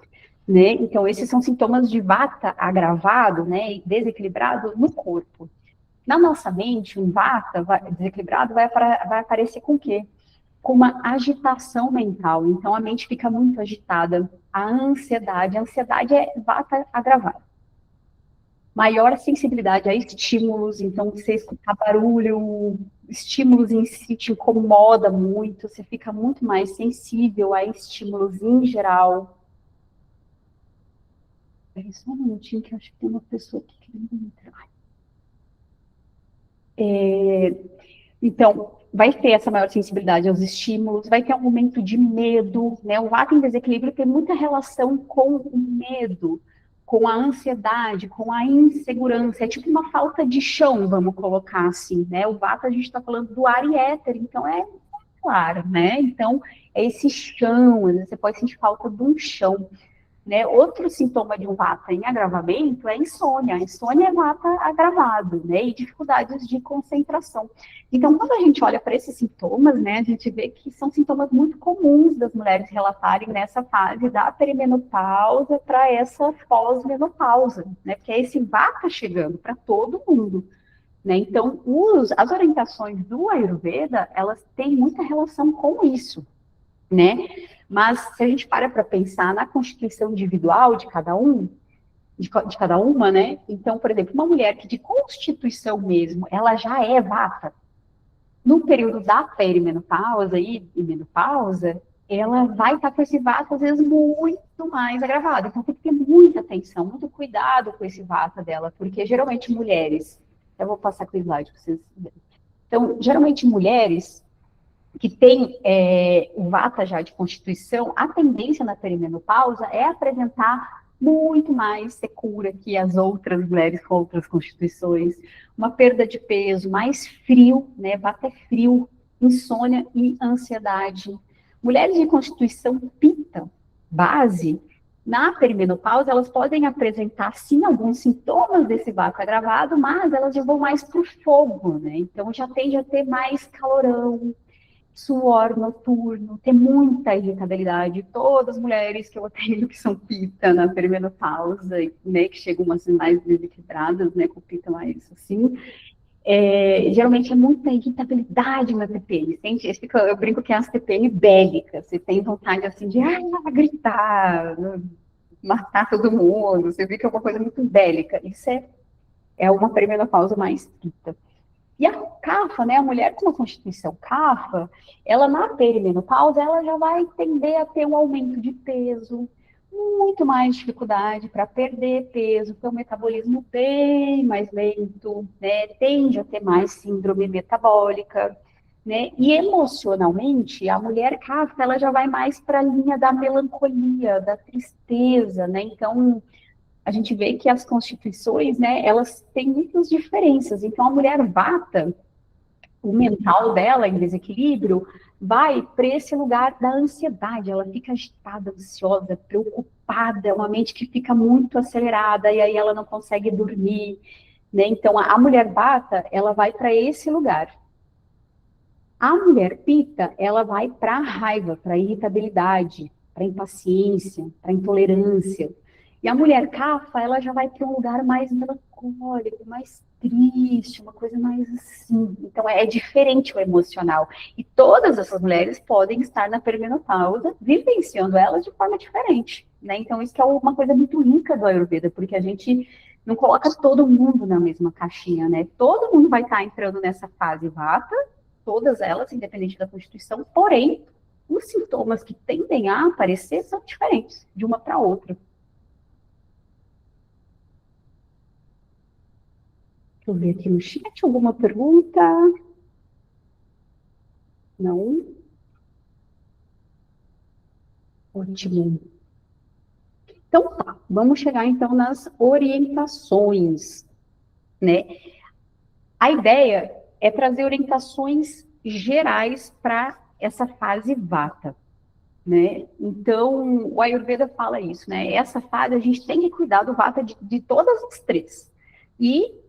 né? Então esses são sintomas de vata agravado, né? Desequilibrado no corpo. Na nossa mente, um vata desequilibrado vai aparecer com o quê? Com uma agitação mental. Então, a mente fica muito agitada. A ansiedade é vata agravado. Maior sensibilidade a estímulos, então, você escutar barulho, estímulos em si te incomoda muito, você fica muito mais sensível a estímulos em geral. Só um minutinho que eu acho que tem uma pessoa aqui querendo entrar. Então, vai ter essa maior sensibilidade aos estímulos, vai ter um momento de medo, né? O vata em desequilíbrio tem muita relação com o medo, com a ansiedade, com a insegurança, é tipo uma falta de chão, vamos colocar assim, né? O vata a gente está falando do ar e éter, então é claro, né? Então é esse chão, às vezes você pode sentir falta de um chão. Né? Outro sintoma de um vata em agravamento é a insônia. A insônia é vata agravado, né? E dificuldades de concentração. Então, quando a gente olha para esses sintomas, né, a gente vê que são sintomas muito comuns das mulheres relatarem nessa fase da perimenopausa para essa pós-menopausa, né? Porque é esse vata chegando para todo mundo. Né? Então, as orientações do Ayurveda, elas têm muita relação com isso, né? Mas se a gente para pensar na constituição individual de cada um, de cada uma, né? Então, por exemplo, uma mulher que de constituição mesmo, ela já é vata, no período da perimenopausa e menopausa, ela vai estar com esse vata, às vezes, muito mais agravado. Então, tem que ter muita atenção, muito cuidado com esse vata dela, porque geralmente mulheres, eu vou passar com o slide para vocês verem. Então, geralmente mulheres que tem o vata já de constituição, a tendência na perimenopausa é apresentar muito mais secura que as outras mulheres com outras constituições, uma perda de peso, mais frio, né, vata é frio, insônia e ansiedade. Mulheres de constituição pita, base, na perimenopausa, elas podem apresentar, sim, alguns sintomas desse vata agravado, mas elas já vão mais para o fogo, né? Então, já tende a ter mais calorão, suor noturno, ter muita irritabilidade. Todas as mulheres que eu tenho que são pita na perimenopausa, né, que chegam umas mais desequilibradas, né, com pita mais assim, geralmente é muita irritabilidade na TPM. Eu brinco que é as TPM bélicas. Você tem vontade assim de gritar, matar todo mundo. Você vê que é uma coisa muito bélica. Isso é uma perimenopausa mais pita. E a cafa, né, a mulher com uma constituição cafa, ela na perimenopausa, ela já vai tender a ter um aumento de peso, muito mais dificuldade para perder peso, porque o metabolismo bem mais lento, né, tende a ter mais síndrome metabólica, né, e emocionalmente, a mulher cafa, ela já vai mais para a linha da melancolia, da tristeza, né, então a gente vê que as constituições, né, elas têm muitas diferenças. Então, a mulher vata, o mental dela em desequilíbrio, vai para esse lugar da ansiedade. Ela fica agitada, ansiosa, preocupada, é uma mente que fica muito acelerada e aí ela não consegue dormir, né? Então, a mulher vata, ela vai para esse lugar. A mulher pita, ela vai para a raiva, para a irritabilidade, para a impaciência, para a intolerância. E a mulher cafa, ela já vai para um lugar mais melancólico, mais triste, uma coisa mais assim. Então, é diferente o emocional. E todas essas mulheres podem estar na perimenopausa, vivenciando elas de forma diferente, né? Então, isso que é uma coisa muito rica do Ayurveda, porque a gente não coloca todo mundo na mesma caixinha, né? Todo mundo vai estar entrando nessa fase vata, todas elas, independente da constituição, porém, os sintomas que tendem a aparecer são diferentes de uma para outra. Deixa eu ver aqui no chat, alguma pergunta? Não? Ótimo. Então tá, vamos chegar então nas orientações, né? A ideia é trazer orientações gerais para essa fase vata, né? Então, o Ayurveda fala isso, né? Essa fase a gente tem que cuidar do vata de todas as três. E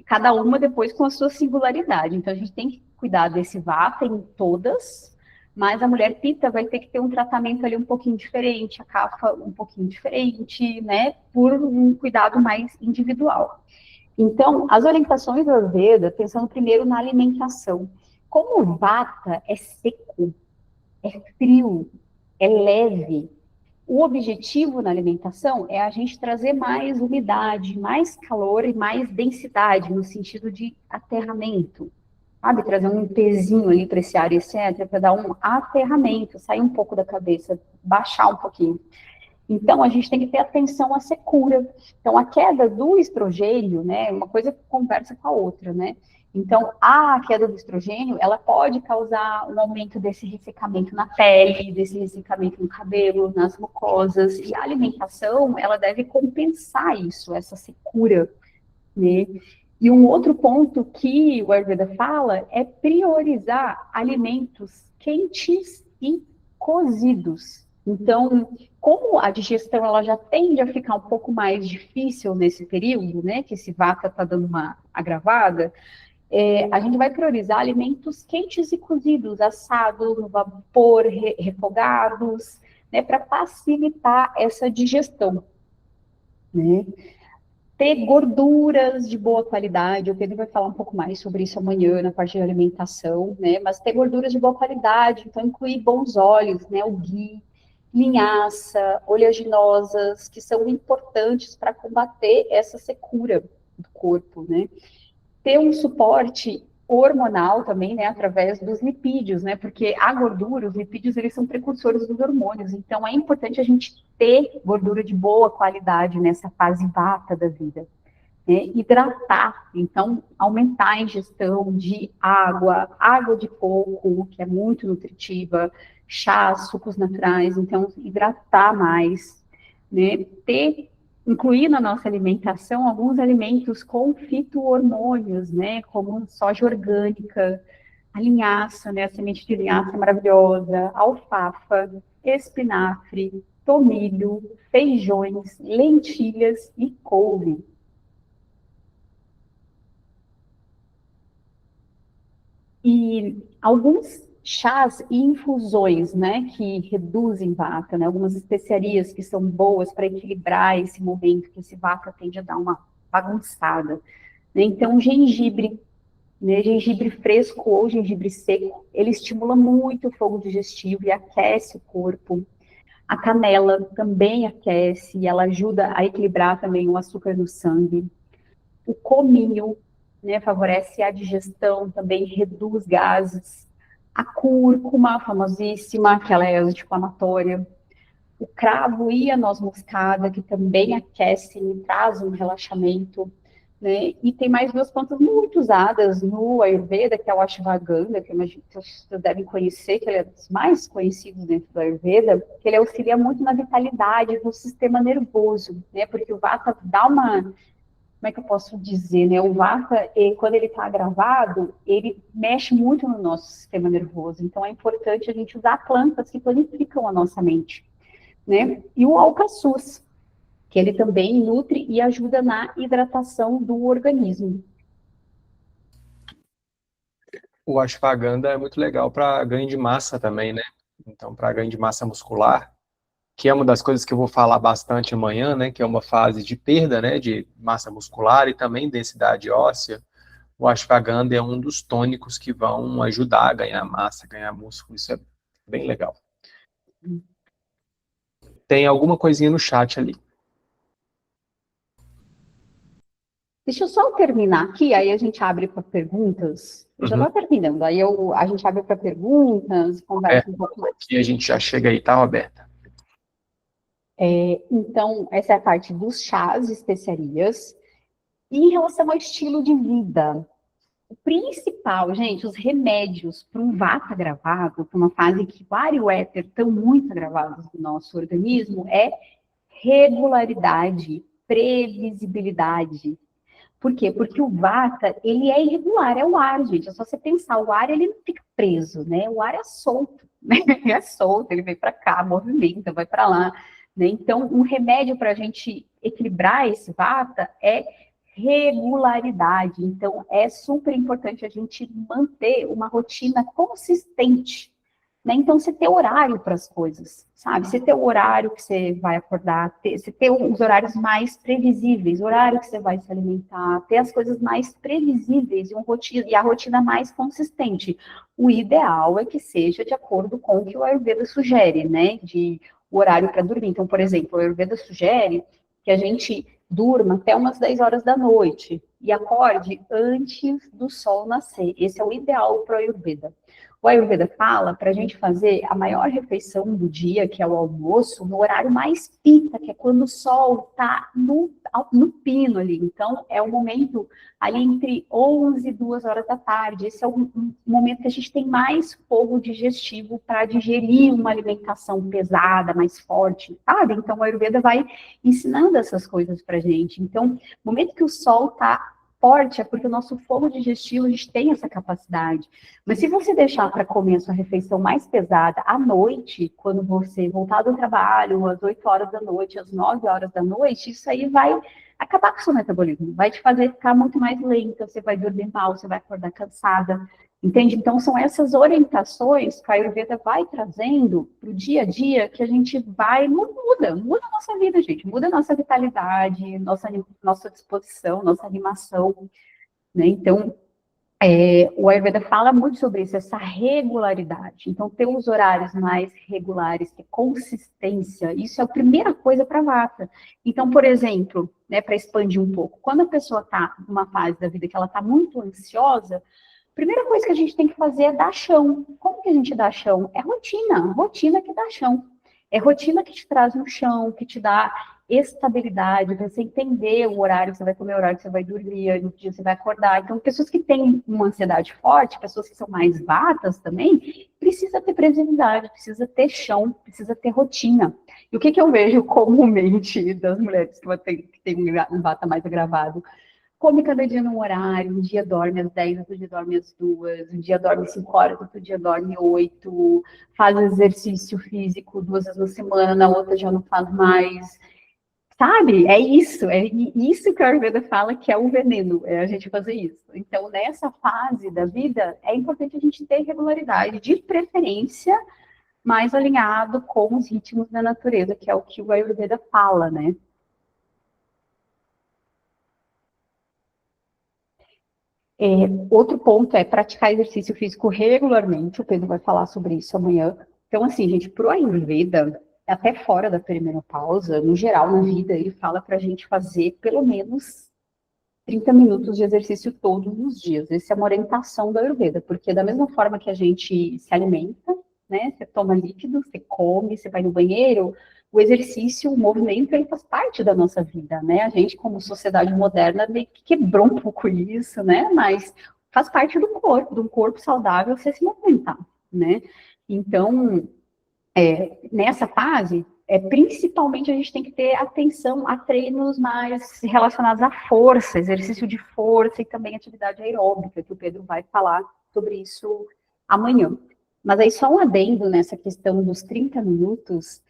cada uma depois com a sua singularidade. Então, a gente tem que cuidar desse vata em todas, mas a mulher pita vai ter que ter um tratamento ali um pouquinho diferente, a kapha um pouquinho diferente, né? Por um cuidado mais individual. Então, as orientações do Ayurveda, pensando primeiro na alimentação. Como o vata é seco, é frio, é leve, o objetivo na alimentação é a gente trazer mais umidade, mais calor e mais densidade, no sentido de aterramento, sabe? Trazer um pezinho ali para esse ar, etc., para dar um aterramento, sair um pouco da cabeça, baixar um pouquinho. Então, a gente tem que ter atenção à secura. Então, a queda do estrogênio, né, uma coisa conversa com a outra, né? Então, a queda do estrogênio, ela pode causar um aumento desse ressecamento na pele, desse ressecamento no cabelo, nas mucosas, e a alimentação, ela deve compensar isso, essa secura, né? E um outro ponto que o Ayurveda fala é priorizar alimentos quentes e cozidos. Então, como a digestão ela já tende a ficar um pouco mais difícil nesse período, né, que esse vata está dando uma agravada, a gente vai priorizar alimentos quentes e cozidos, assados, no vapor, refogados, né, para facilitar essa digestão, né? Ter gorduras de boa qualidade, o Pedro vai falar um pouco mais sobre isso amanhã na parte de alimentação, né? Mas ter gorduras de boa qualidade, então incluir bons óleos, né? O ghee, linhaça, oleaginosas, que são importantes para combater essa secura do corpo, né? Ter um suporte hormonal também, né, através dos lipídios, né, porque a gordura, os lipídios, eles são precursores dos hormônios, então é importante a gente ter gordura de boa qualidade nessa fase vata da vida, né, hidratar, então aumentar a ingestão de água, água de coco, que é muito nutritiva, chá, sucos naturais, então hidratar mais, né, incluir na nossa alimentação alguns alimentos com fito-hormônios, né, como soja orgânica, a linhaça, né, a semente de linhaça é maravilhosa, alfafa, espinafre, tomilho, feijões, lentilhas e couve. E alguns chás e infusões, né, que reduzem vata, né, algumas especiarias que são boas para equilibrar esse momento que esse vata tende a dar uma bagunçada, né? Então, gengibre, né, gengibre fresco ou gengibre seco, ele estimula muito o fogo digestivo e aquece o corpo. A canela também aquece e ela ajuda a equilibrar também o açúcar no sangue. O cominho, né, favorece a digestão, também reduz gases. A cúrcuma, famosíssima, que ela é anti-inflamatória. O cravo e a noz moscada, que também aquecem e trazem um relaxamento, né? E tem mais duas plantas muito usadas no Ayurveda, que é o Ashwagandha, que eu imagino que vocês devem conhecer, que ele é dos mais conhecidos dentro do Ayurveda, que ele auxilia muito na vitalidade do sistema nervoso, né? Porque o Vata dá uma, como é que eu posso dizer, né? O Vata, quando ele está agravado, ele mexe muito no nosso sistema nervoso. Então, é importante a gente usar plantas que tonificam a nossa mente, né? E o alcaçuz, que ele também nutre e ajuda na hidratação do organismo. O ashwagandha é muito legal para ganho de massa também, né? Então, para ganho de massa muscular, que é uma das coisas que eu vou falar bastante amanhã, né? Que é uma fase de perda, né? De massa muscular e também densidade óssea. O ashwagandha é um dos tônicos que vão ajudar a ganhar massa, ganhar músculo. Isso é bem legal. Tem alguma coisinha no chat ali. Deixa eu só terminar aqui, aí a gente abre para perguntas. Eu já estou terminando, aí a gente abre para perguntas, conversa um pouco mais. E a gente já chega aí, tá, Roberta? Então, essa é a parte dos chás e especiarias. E em relação ao estilo de vida, o principal, gente, os remédios para um vata agravado, para uma fase que o ar e o éter estão muito agravados no nosso organismo, é regularidade, previsibilidade. Por quê? Porque o vata, ele é irregular, é o ar, gente. É só você pensar, o ar, ele não fica preso, né? O ar é solto, né? Ele é solto, ele vem para cá, movimenta, vai para lá, né? Então, um remédio para a gente equilibrar esse vata é regularidade. Então, é super importante a gente manter uma rotina consistente, né? Então, você ter horário para as coisas, sabe? Você ter o horário que você vai acordar, você ter os horários mais previsíveis, o horário que você vai se alimentar, ter as coisas mais previsíveis e a rotina mais consistente. O ideal é que seja de acordo com o que o Ayurveda sugere, né? De o horário para dormir. Então, por exemplo, o Ayurveda sugere que a gente durma até umas 10 horas da noite e acorde antes do sol nascer. Esse é o ideal para o Ayurveda. O Ayurveda fala para a gente fazer a maior refeição do dia, que é o almoço, no horário mais pita, que é quando o sol está no pino ali. Então, é o momento ali entre 11 e 2 horas da tarde. Esse é o momento que a gente tem mais fogo digestivo para digerir uma alimentação pesada, mais forte, sabe? Então, o Ayurveda vai ensinando essas coisas para a gente. Então, no momento que o sol está forte, é porque o nosso fogo digestivo, a gente tem essa capacidade. Mas se você deixar para comer a sua refeição mais pesada à noite, quando você voltar do trabalho, às 8 horas da noite, às 9 horas da noite, isso aí vai acabar com o seu metabolismo, vai te fazer ficar muito mais lenta, você vai dormir mal, você vai acordar cansada, entende? Então, são essas orientações que a Ayurveda vai trazendo para o dia a dia que a gente vai, muda a nossa vida, gente, muda a nossa vitalidade, nossa disposição, nossa animação, né? Então, o Ayurveda fala muito sobre isso, essa regularidade. Então, ter os horários mais regulares, ter consistência, isso é a primeira coisa para a Vata. Então, por exemplo, né, para expandir um pouco, quando a pessoa está numa fase da vida que ela está muito ansiosa, a primeira coisa que a gente tem que fazer é dar chão. Como que a gente dá chão? É rotina que dá chão. É rotina que te traz no chão, que te dá estabilidade, você entender o horário que você vai comer, o horário que você vai dormir, no dia você vai acordar. Então, pessoas que têm uma ansiedade forte, pessoas que são mais vatas também, precisa ter previsibilidade, precisa ter chão, precisa ter rotina. E o que eu vejo comumente das mulheres que têm um vata mais agravado? Come cada dia num horário, um dia dorme às 10, outro dia dorme às 2, um dia dorme 5 horas, outro dia dorme 8, faz exercício físico 2 vezes na semana, na outra já não faz mais. Sabe? É isso que a Ayurveda fala que é o veneno, é a gente fazer isso. Então, nessa fase da vida, é importante a gente ter regularidade, de preferência, mais alinhado com os ritmos da natureza, que é o que o Ayurveda fala, né? Outro ponto é praticar exercício físico regularmente, o Pedro vai falar sobre isso amanhã. Então, assim, gente, pro Ayurveda, até fora da perimenopausa, no geral, na vida, ele fala pra gente fazer pelo menos 30 minutos de exercício todos os dias. Essa é uma orientação da Ayurveda, porque da mesma forma que a gente se alimenta, né, você toma líquido, você come, você vai no banheiro, o exercício, o movimento, ele faz parte da nossa vida, né? A gente, como sociedade moderna, meio que quebrou um pouco isso, né? Mas faz parte do corpo saudável você se movimentar, né? Então, nessa fase, principalmente a gente tem que ter atenção a treinos mais relacionados à força, exercício de força e também atividade aeróbica, que o Pedro vai falar sobre isso amanhã. Mas aí só um adendo nessa questão dos 30 minutos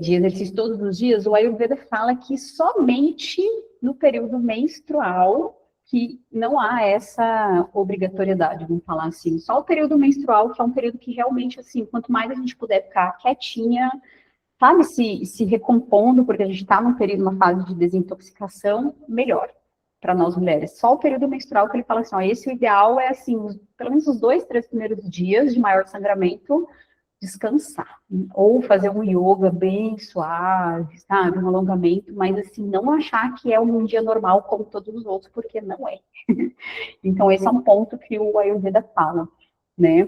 de exercício todos os dias, o Ayurveda fala que somente no período menstrual que não há essa obrigatoriedade, vamos falar assim. Só o período menstrual, que é um período que realmente, assim, quanto mais a gente puder ficar quietinha, sabe, se recompondo, porque a gente está num período, uma fase de desintoxicação, melhor para nós mulheres. Só o período menstrual que ele fala assim, ó, esse o ideal é, assim, pelo menos os 2, 3 primeiros dias de maior sangramento, descansar, ou fazer um yoga bem suave, sabe, um alongamento, mas assim, não achar que é um dia normal como todos os outros, porque não é. Então, esse é um ponto que o Ayurveda fala, né?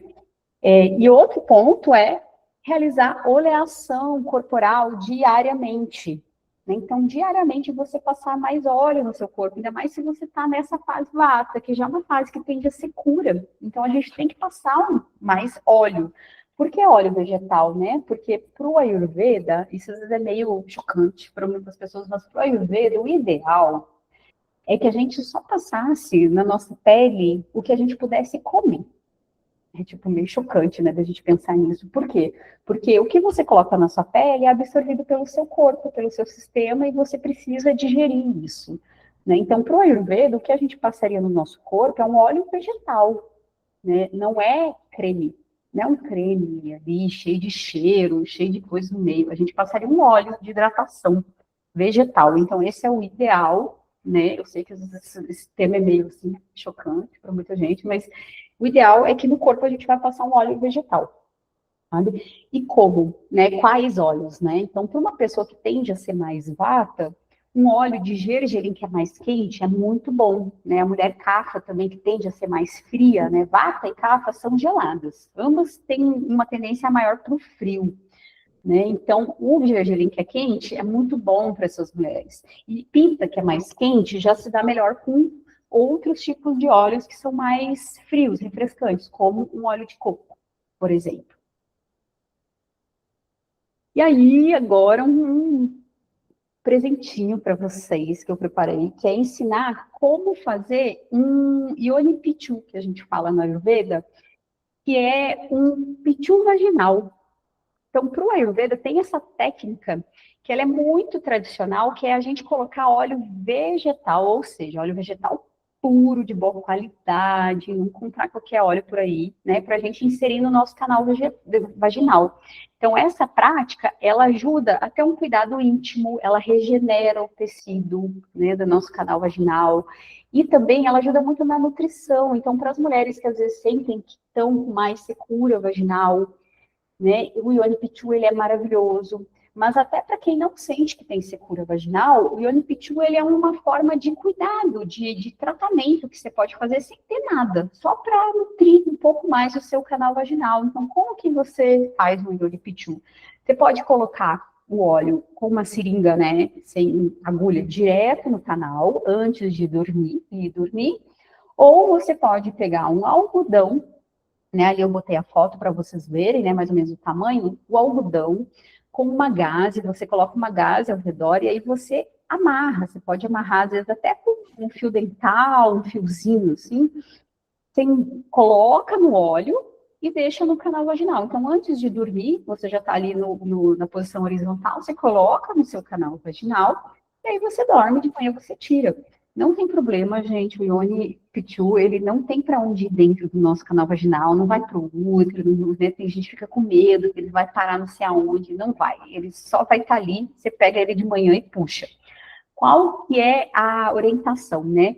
E outro ponto é realizar oleação corporal diariamente. Né? Então, diariamente, você passar mais óleo no seu corpo, ainda mais se você está nessa fase vata, que já é uma fase que tende a ser cura. Então, a gente tem que passar mais óleo. Por que óleo vegetal, né? Porque para o Ayurveda, isso às vezes é meio chocante para muitas pessoas, mas para o Ayurveda, o ideal é que a gente só passasse na nossa pele o que a gente pudesse comer. É tipo meio chocante, né, da gente pensar nisso. Por quê? Porque o que você coloca na sua pele é absorvido pelo seu corpo, pelo seu sistema, e você precisa digerir isso. Né? Então, para o Ayurveda, o que a gente passaria no nosso corpo é um óleo vegetal, né? Não é creme. Não é um creme ali, cheio de cheiro, cheio de coisa no meio. A gente passaria um óleo de hidratação vegetal. Então, esse é o ideal, né? Eu sei que às vezes esse tema é meio assim, chocante para muita gente, mas o ideal é que no corpo a gente vai passar um óleo vegetal. Sabe? E como? Né? Quais óleos? Né? Então, para uma pessoa que tende a ser mais vata, Um óleo de gergelim que é mais quente é muito bom, né? A mulher cafa também, que tende a ser mais fria, né? Vata e cafa são geladas. Ambas têm uma tendência maior para o frio, né? Então, o gergelim que é quente é muito bom para essas mulheres. E pita, que é mais quente, já se dá melhor com outros tipos de óleos que são mais frios, refrescantes, como um óleo de coco, por exemplo. E aí, agora, um presentinho para vocês que eu preparei, que é ensinar como fazer um Yoni Pichu, que a gente fala na Ayurveda, que é um pichu vaginal. Então, para o Ayurveda, tem essa técnica que ela é muito tradicional, que é a gente colocar óleo vegetal, ou seja, óleo vegetal puro, de boa qualidade, não comprar qualquer óleo por aí, né, para a gente inserir no nosso canal vaginal. Então, essa prática, ela ajuda a ter um cuidado íntimo, ela regenera o tecido, né, do nosso canal vaginal, e também ela ajuda muito na nutrição. Então, para as mulheres que às vezes sentem que estão com mais secura vaginal, né? O Ione Pichu, ele é maravilhoso, mas até para quem não sente que tem secura vaginal, o Ione Pichu, ele é uma forma de cuidado, de tratamento que você pode fazer sem ter nada, só para nutrir um pouco mais o seu canal vaginal. Então, como que você faz o Ione Pichu? Você pode colocar o óleo com uma seringa, né, sem agulha, direto no canal, antes de dormir, ou você pode pegar um algodão, né? Ali eu botei a foto para vocês verem, né? Mais ou menos o tamanho. O algodão com uma gaze, você coloca uma gaze ao redor e aí você amarra. Você pode amarrar, às vezes, até com um fio dental, um fiozinho, assim. Você coloca no óleo e deixa no canal vaginal. Então, antes de dormir, você já está ali na posição horizontal, você coloca no seu canal vaginal e aí você dorme, de manhã você tira. Não tem problema, gente, o Ione Pichu, ele não tem para onde ir dentro do nosso canal vaginal, não vai para o útero, né? Tem gente que fica com medo que ele vai parar não sei aonde, não vai. Ele só vai estar ali, você pega ele de manhã e puxa. Qual que é a orientação, né?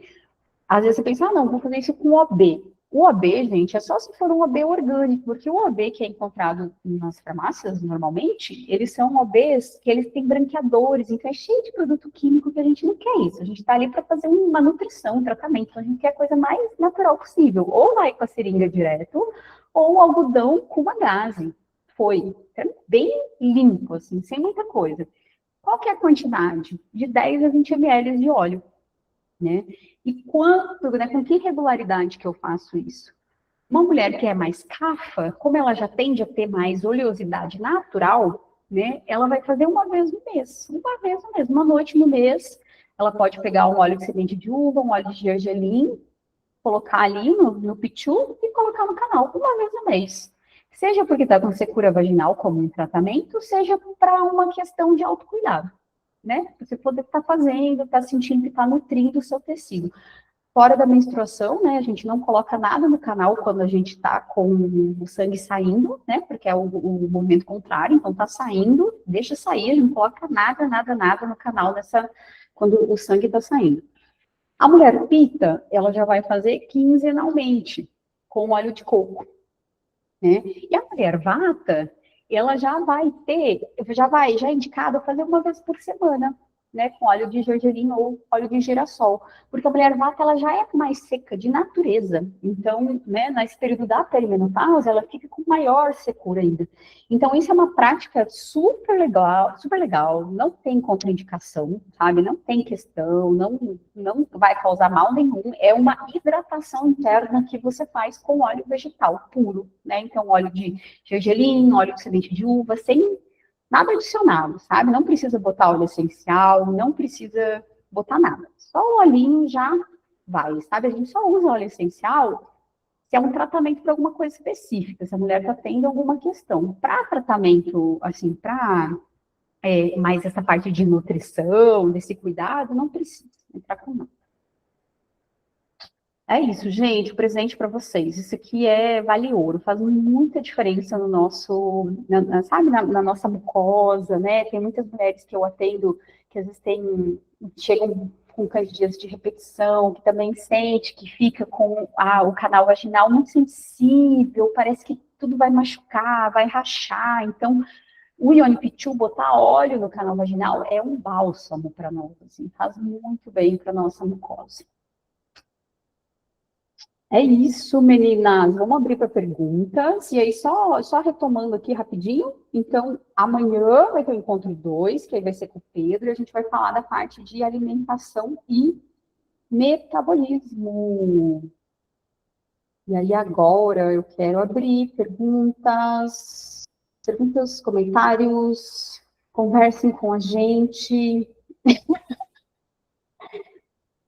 Às vezes você pensa, ah, não, vou fazer isso com o OB. O OB, gente, é só se for um OB orgânico, porque o OB que é encontrado nas farmácias, normalmente, eles são OBs que eles têm branqueadores, então é cheio de produto químico que a gente não quer isso. A gente está ali para fazer uma nutrição, um tratamento, então a gente quer a coisa mais natural possível. Ou vai com a seringa direto, ou algodão com uma gase. Foi. Então, bem limpo, assim, sem muita coisa. Qual que é a quantidade? De 10 a 20 ml de óleo, né? E quanto, né, com que regularidade que eu faço isso? Uma mulher que é mais cafa, como ela já tende a ter mais oleosidade natural, né, ela vai fazer uma vez no mês, uma noite no mês. Ela pode pegar um óleo de semente de uva, um óleo de gergelim, colocar ali no pichu e colocar no canal, uma vez no mês. Seja porque está com secura vaginal como um tratamento, seja para uma questão de autocuidado, né? Você poder estar fazendo, estar sentindo que está nutrindo o seu tecido. Fora da menstruação, né? A gente não coloca nada no canal quando a gente está com o sangue saindo, né? Porque é o movimento contrário, então tá saindo, deixa sair, a gente não coloca nada no canal quando o sangue está saindo. A mulher pita, ela já vai fazer quinzenalmente, com óleo de coco, né? E a mulher vata, ela já é indicada a fazer uma vez por semana, né, com óleo de gergelim ou óleo de girassol, porque a mulher vata, ela já é mais seca de natureza, então, né, nesse período da perimenopausa, ela fica com maior secura ainda. Então, isso é uma prática super legal, não tem contraindicação, sabe, não tem questão, não vai causar mal nenhum, é uma hidratação interna que você faz com óleo vegetal puro, né, então óleo de gergelim, óleo de semente de uva, sem nada adicionado, sabe? Não precisa botar óleo essencial, não precisa botar nada. Só o olhinho já vai, sabe? A gente só usa óleo essencial se é um tratamento para alguma coisa específica, se a mulher está tendo alguma questão. Para tratamento, assim, para mais essa parte de nutrição, desse cuidado, não precisa entrar com nada. É isso, gente, presente para vocês. Isso aqui vale ouro, faz muita diferença no nosso, sabe, na nossa mucosa, né? Tem muitas mulheres que eu atendo que às vezes chegam com candidíase de repetição, que também sente que fica com o canal vaginal muito sensível, parece que tudo vai machucar, vai rachar. Então, O Ione Pichu, botar óleo no canal vaginal é um bálsamo para nós, assim, faz muito bem para nossa mucosa. É isso, meninas. Vamos abrir para perguntas. E aí, só retomando aqui rapidinho. Então, amanhã vai ter o encontro 2, que aí vai ser com o Pedro, e a gente vai falar da parte de alimentação e metabolismo. E aí, agora, eu quero abrir perguntas, comentários, conversem com a gente.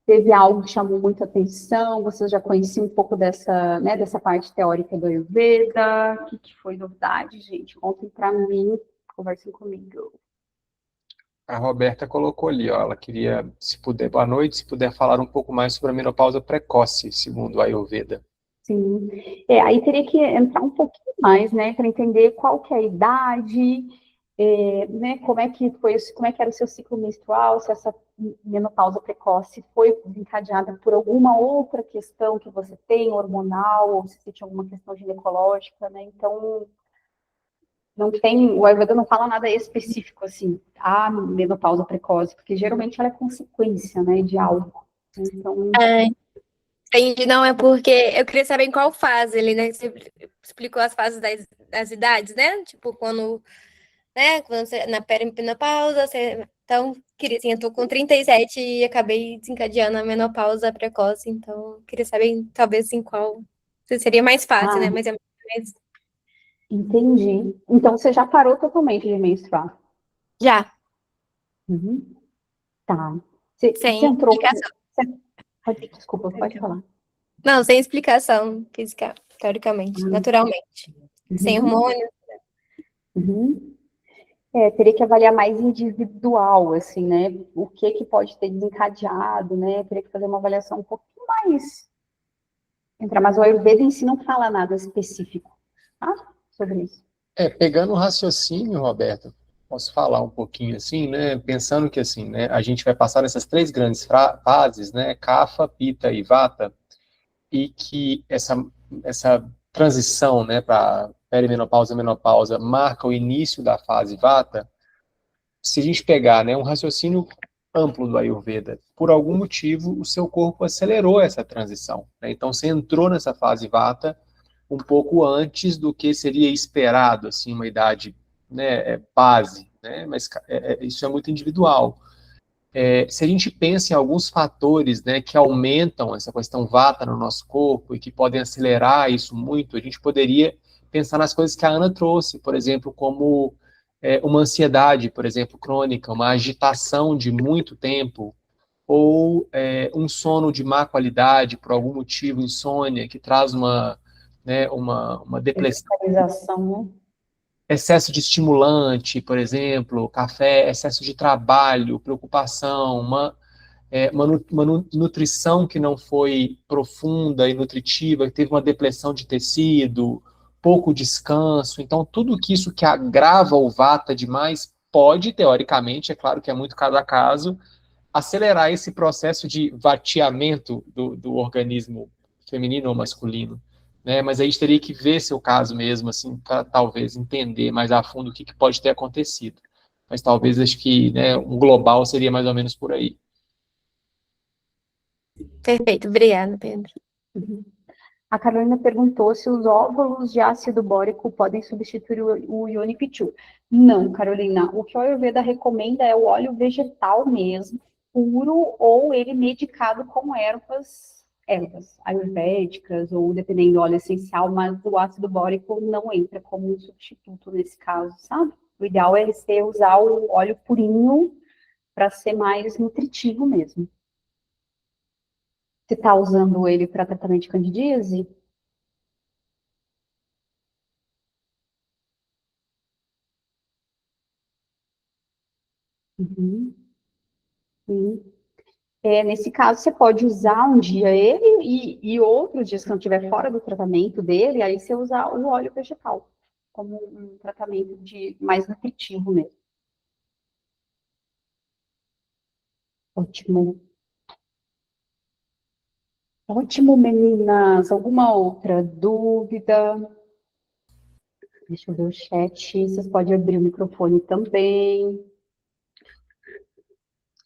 Teve algo que chamou muita atenção? Vocês já conheciam um pouco dessa, né, dessa parte teórica do Ayurveda? O que foi novidade, gente? Contem para mim, conversem comigo. A Roberta colocou ali, ó, ela queria, se puder, boa noite, se puder falar um pouco mais sobre a menopausa precoce, segundo a Ayurveda. Sim. Aí teria que entrar um pouquinho mais, né, para entender qual que é a idade, né, como é que foi, como é que era o seu ciclo menstrual, se essa menopausa precoce foi desencadeada por alguma outra questão que você tem, hormonal, ou se você tinha alguma questão ginecológica, né? Então, não tem, o Ayurveda não fala nada específico, assim, a menopausa precoce, porque geralmente ela é consequência, né, de algo. Então, Entendi, não, é porque eu queria saber em qual fase ele, né? Você explicou as fases das idades, né? Tipo, quando, né? Quando você, na perimenopausa, você. Então, queria, assim, eu tô com 37 e acabei desencadeando a menopausa precoce, então, queria saber, talvez, em qual. Seria mais fácil, né? Mas é mais. entendi. Então, você já parou totalmente de menstruar? Já, Uhum. Tá. Você sem entrou. explicação. Desculpa, pode falar. Não, sem explicação física, teoricamente, naturalmente. Sem Uhum. hormônio. Uhum. Teria que avaliar mais individual, assim, né? O que pode ter desencadeado, né? Teria que fazer uma avaliação um pouquinho mais. Mas o Ayurveda em si não fala nada específico, tá? Sobre isso. Pegando o raciocínio, Roberto, posso falar um pouquinho assim, né? Pensando que assim, né, a gente vai passar nessas três grandes fases, né? Kapha, Pitta e Vata, e que essa transição, né, para perimenopausa e menopausa marca o início da fase Vata. Se a gente pegar, né, um raciocínio amplo do Ayurveda, por algum motivo o seu corpo acelerou essa transição, né? Então você entrou nessa fase Vata um pouco antes do que seria esperado, assim, uma idade, né, base, né? Mas isso é muito individual. Se a gente pensa em alguns fatores, né, que aumentam essa questão vata no nosso corpo e que podem acelerar isso muito, a gente poderia pensar nas coisas que a Ana trouxe, por exemplo, como uma ansiedade, por exemplo, crônica, uma agitação de muito tempo, ou um sono de má qualidade, por algum motivo, insônia, que traz uma depressão, Especialização, né? excesso de estimulante, por exemplo, café, excesso de trabalho, preocupação, uma nutrição que não foi profunda e nutritiva, que teve uma depressão de tecido, pouco descanso. Então, tudo isso que agrava o vata demais pode, teoricamente, é claro que é muito cada caso, acelerar esse processo de vateamento do organismo feminino ou masculino. Né? Mas a gente teria que ver seu caso mesmo, assim, para talvez entender mais a fundo o que pode ter acontecido. Mas talvez acho que, né, um global seria mais ou menos por aí. Perfeito, obrigada, Pedro. Uhum. A Carolina perguntou se os óvulos de ácido bórico podem substituir o Ione Pichu. Não, Carolina. O que o Ayurveda recomenda é o óleo vegetal mesmo, puro, ou ele medicado com ervas ayurvédicas, ou dependendo do óleo essencial, mas o ácido bórico não entra como um substituto nesse caso, sabe? O ideal é você usar o óleo purinho para ser mais nutritivo mesmo. Você está usando ele para tratamento de candidíase? Uhum. Sim. Nesse caso, você pode usar um dia ele e outros dias que não estiver fora do tratamento dele, aí você usar o óleo vegetal como um tratamento de mais nutritivo mesmo. Ótimo. Ótimo, meninas. Alguma outra dúvida? Deixa eu ver o chat. Vocês podem abrir o microfone também.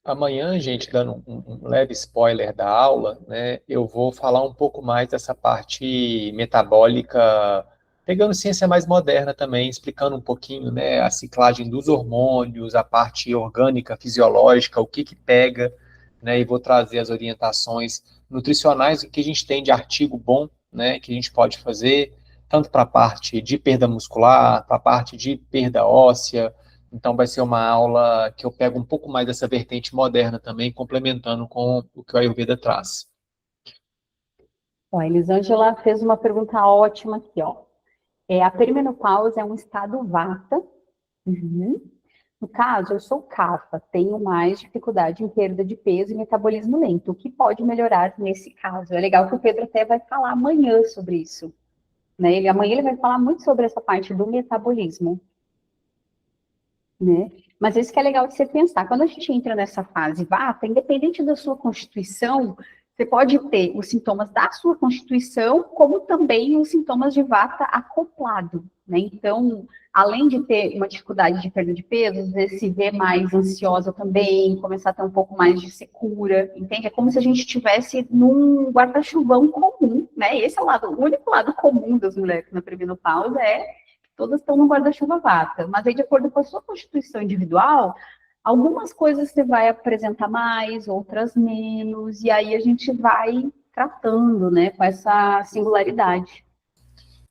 Amanhã, gente, dando um leve spoiler da aula, né, eu vou falar um pouco mais dessa parte metabólica, pegando ciência mais moderna também, explicando um pouquinho, né, a ciclagem dos hormônios, a parte orgânica, fisiológica, o que que pega, né, e vou trazer as orientações nutricionais, o que a gente tem de artigo bom, né, que a gente pode fazer, tanto para a parte de perda muscular, para a parte de perda óssea. Então, vai ser uma aula que eu pego um pouco mais dessa vertente moderna também, complementando com o que o Ayurveda traz. Ó, a Elisângela fez uma pergunta ótima aqui, ó. A perimenopausa é um estado vata. Uhum. No caso, eu sou Kapha, tenho mais dificuldade em perda de peso e metabolismo lento. O que pode melhorar nesse caso? É legal que o Pedro até vai falar amanhã sobre isso, né? Amanhã ele vai falar muito sobre essa parte do metabolismo, né? Mas isso que é legal de você pensar. Quando a gente entra nessa fase vata, independente da sua constituição, você pode ter os sintomas da sua constituição, como também os sintomas de vata acoplado, né? Então, além de ter uma dificuldade de perda de peso, às vezes se vê mais ansiosa também, começar a ter um pouco mais de secura, entende? É como se a gente estivesse num guarda-chuvão comum, né? Esse é o único lado comum das mulheres na perimenopausa, todas estão no guarda-chuva vata, mas aí, de acordo com a sua constituição individual, algumas coisas você vai apresentar mais, outras menos, e aí a gente vai tratando, né, com essa singularidade.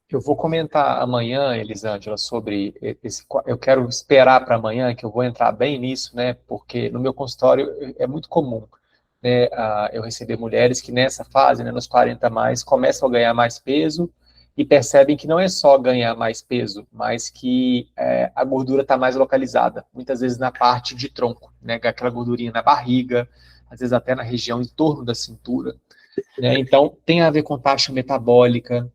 Eu vou comentar amanhã, Elisângela, sobre esse. Eu quero esperar para amanhã, que eu vou entrar bem nisso, né? Porque no meu consultório é muito comum, né? Eu receber mulheres que nessa fase, né, nos 40 a mais, começam a ganhar mais peso e percebem que não é só ganhar mais peso, mas que a gordura está mais localizada, muitas vezes na parte de tronco, né? Aquela gordurinha na barriga, às vezes até na região em torno da cintura, né? Então, tem a ver com taxa metabólica,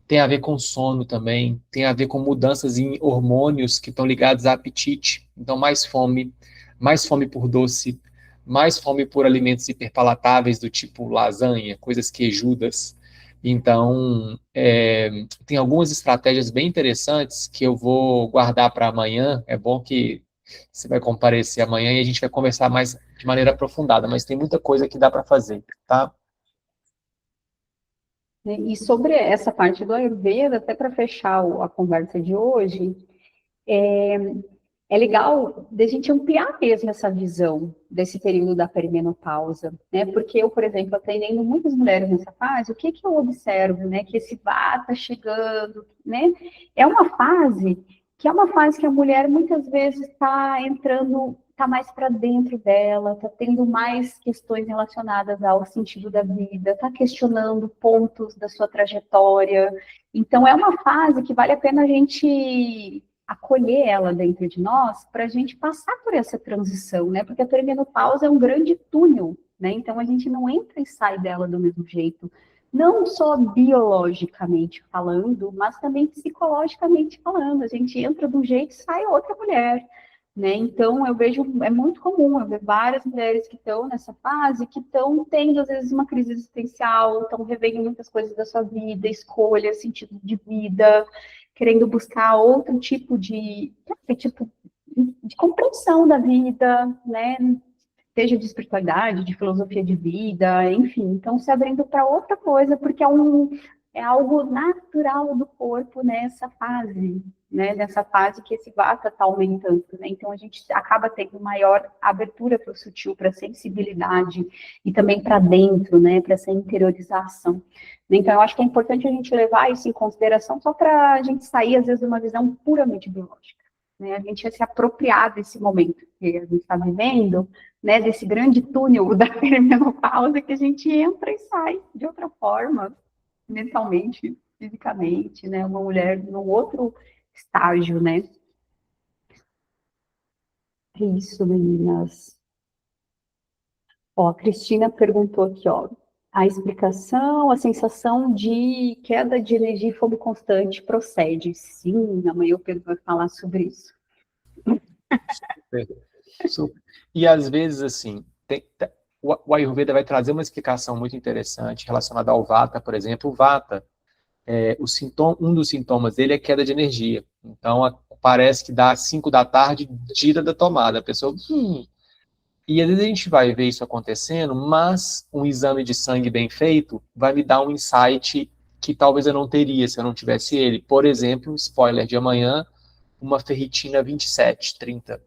tem a ver com sono também, tem a ver com mudanças em hormônios que estão ligados a apetite. Então, mais fome por doce, mais fome por alimentos hiperpalatáveis do tipo lasanha, coisas queijudas. Então, tem algumas estratégias bem interessantes que eu vou guardar para amanhã. É bom que você vai comparecer amanhã e a gente vai conversar mais de maneira aprofundada, mas tem muita coisa que dá para fazer, tá? E sobre essa parte do Ayurveda, até para fechar a conversa de hoje, é legal da gente ampliar mesmo essa visão desse período da perimenopausa, né? Porque eu, por exemplo, atendendo muitas mulheres nessa fase, o que que eu observo, né? Que esse vata chegando, né? É uma fase que a mulher muitas vezes está entrando, está mais para dentro dela, está tendo mais questões relacionadas ao sentido da vida, está questionando pontos da sua trajetória. Então, é uma fase que vale a pena a gente acolher ela dentro de nós para a gente passar por essa transição, né? Porque a perimenopausa é um grande túnel, né? Então a gente não entra e sai dela do mesmo jeito, não só biologicamente falando, mas também psicologicamente falando. A gente entra de um jeito e sai outra mulher, né? Então eu vejo, é muito comum eu ver várias mulheres que estão nessa fase, que estão tendo às vezes uma crise existencial, estão revendo muitas coisas da sua vida, escolhas, sentido de vida, querendo buscar outro tipo de compreensão da vida, né? Seja de espiritualidade, de filosofia de vida, enfim. Então, se abrindo para outra coisa, porque é algo natural do corpo nessa fase, né? Nessa fase que esse vata está aumentando, né? Então, a gente acaba tendo maior abertura para o sutil, para a sensibilidade e também para dentro, né? Para essa interiorização. Então, eu acho que é importante a gente levar isso em consideração só para a gente sair, às vezes, de uma visão puramente biológica, né? A gente se apropriar desse momento que a gente está vivendo, né? Desse grande túnel da perimenopausa que a gente entra e sai de outra forma, mentalmente, fisicamente, né? Uma mulher num outro estágio, né? É isso, meninas. Ó, a Cristina perguntou aqui, ó, a explicação, a sensação de queda de energia e fome constante procede. Sim, amanhã o Pedro vai falar sobre isso. Super. E às vezes, assim, o Ayurveda vai trazer uma explicação muito interessante relacionada ao Vata, por exemplo. O Vata, um dos sintomas dele é queda de energia. Então, parece que dá 5 da tarde, tira da tomada. A pessoa, E às vezes a gente vai ver isso acontecendo, mas um exame de sangue bem feito vai me dar um insight que talvez eu não teria se eu não tivesse ele. Por exemplo, spoiler de amanhã, uma ferritina 27, 30.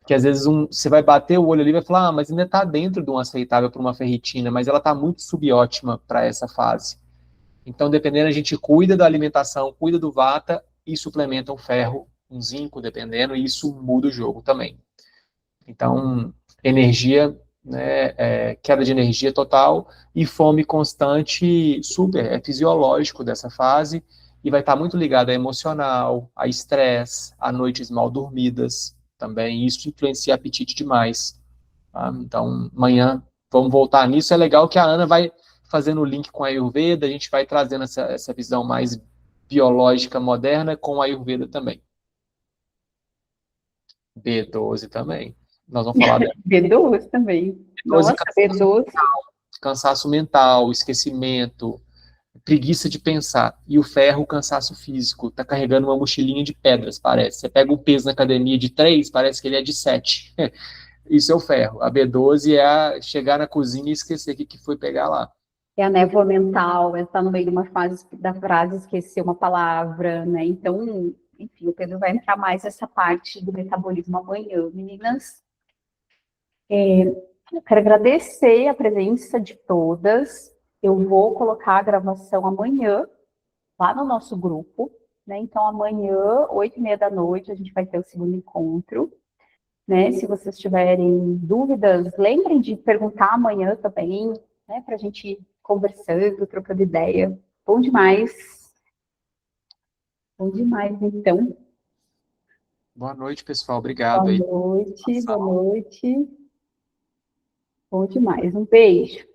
Que às vezes você vai bater o olho ali e vai falar, mas ainda está dentro de um aceitável para uma ferritina, mas ela está muito subótima para essa fase. Então, dependendo, a gente cuida da alimentação, cuida do vata e suplementa um ferro, um zinco, dependendo, e isso muda o jogo também. Então, energia, né, queda de energia total e fome constante, super, é fisiológico dessa fase e vai estar muito ligado a emocional, a estresse, a noites mal dormidas também. Isso influencia apetite demais. Tá? Então, amanhã vamos voltar nisso. É legal que a Ana vai fazendo o link com a Ayurveda, a gente vai trazendo essa visão mais biológica moderna com a Ayurveda também. B12 também. Nós vamos falar dela. B12 também. B12, Nossa, B12. cansaço mental, esquecimento, preguiça de pensar. E o ferro, cansaço físico. Tá carregando uma mochilinha de pedras, parece. Você pega um peso na academia de 3, parece que ele é de 7. Isso é o ferro. A B12 é chegar na cozinha e esquecer o que foi pegar lá. É a névoa mental, é estar no meio de uma fase da frase, esquecer uma palavra, né? Então, enfim, o Pedro vai entrar mais nessa parte do metabolismo amanhã. Meninas, eu quero agradecer a presença de todas. Eu vou colocar a gravação amanhã, lá no nosso grupo, né? Então, amanhã, 8h30 da noite, a gente vai ter o segundo encontro, né? Se vocês tiverem dúvidas, lembrem de perguntar amanhã também, né? Para a gente ir conversando, trocando ideia. Bom demais. Bom demais, então. Boa noite, pessoal. Boa Obrigado aí. noite, boa noite. Bom demais. Um beijo.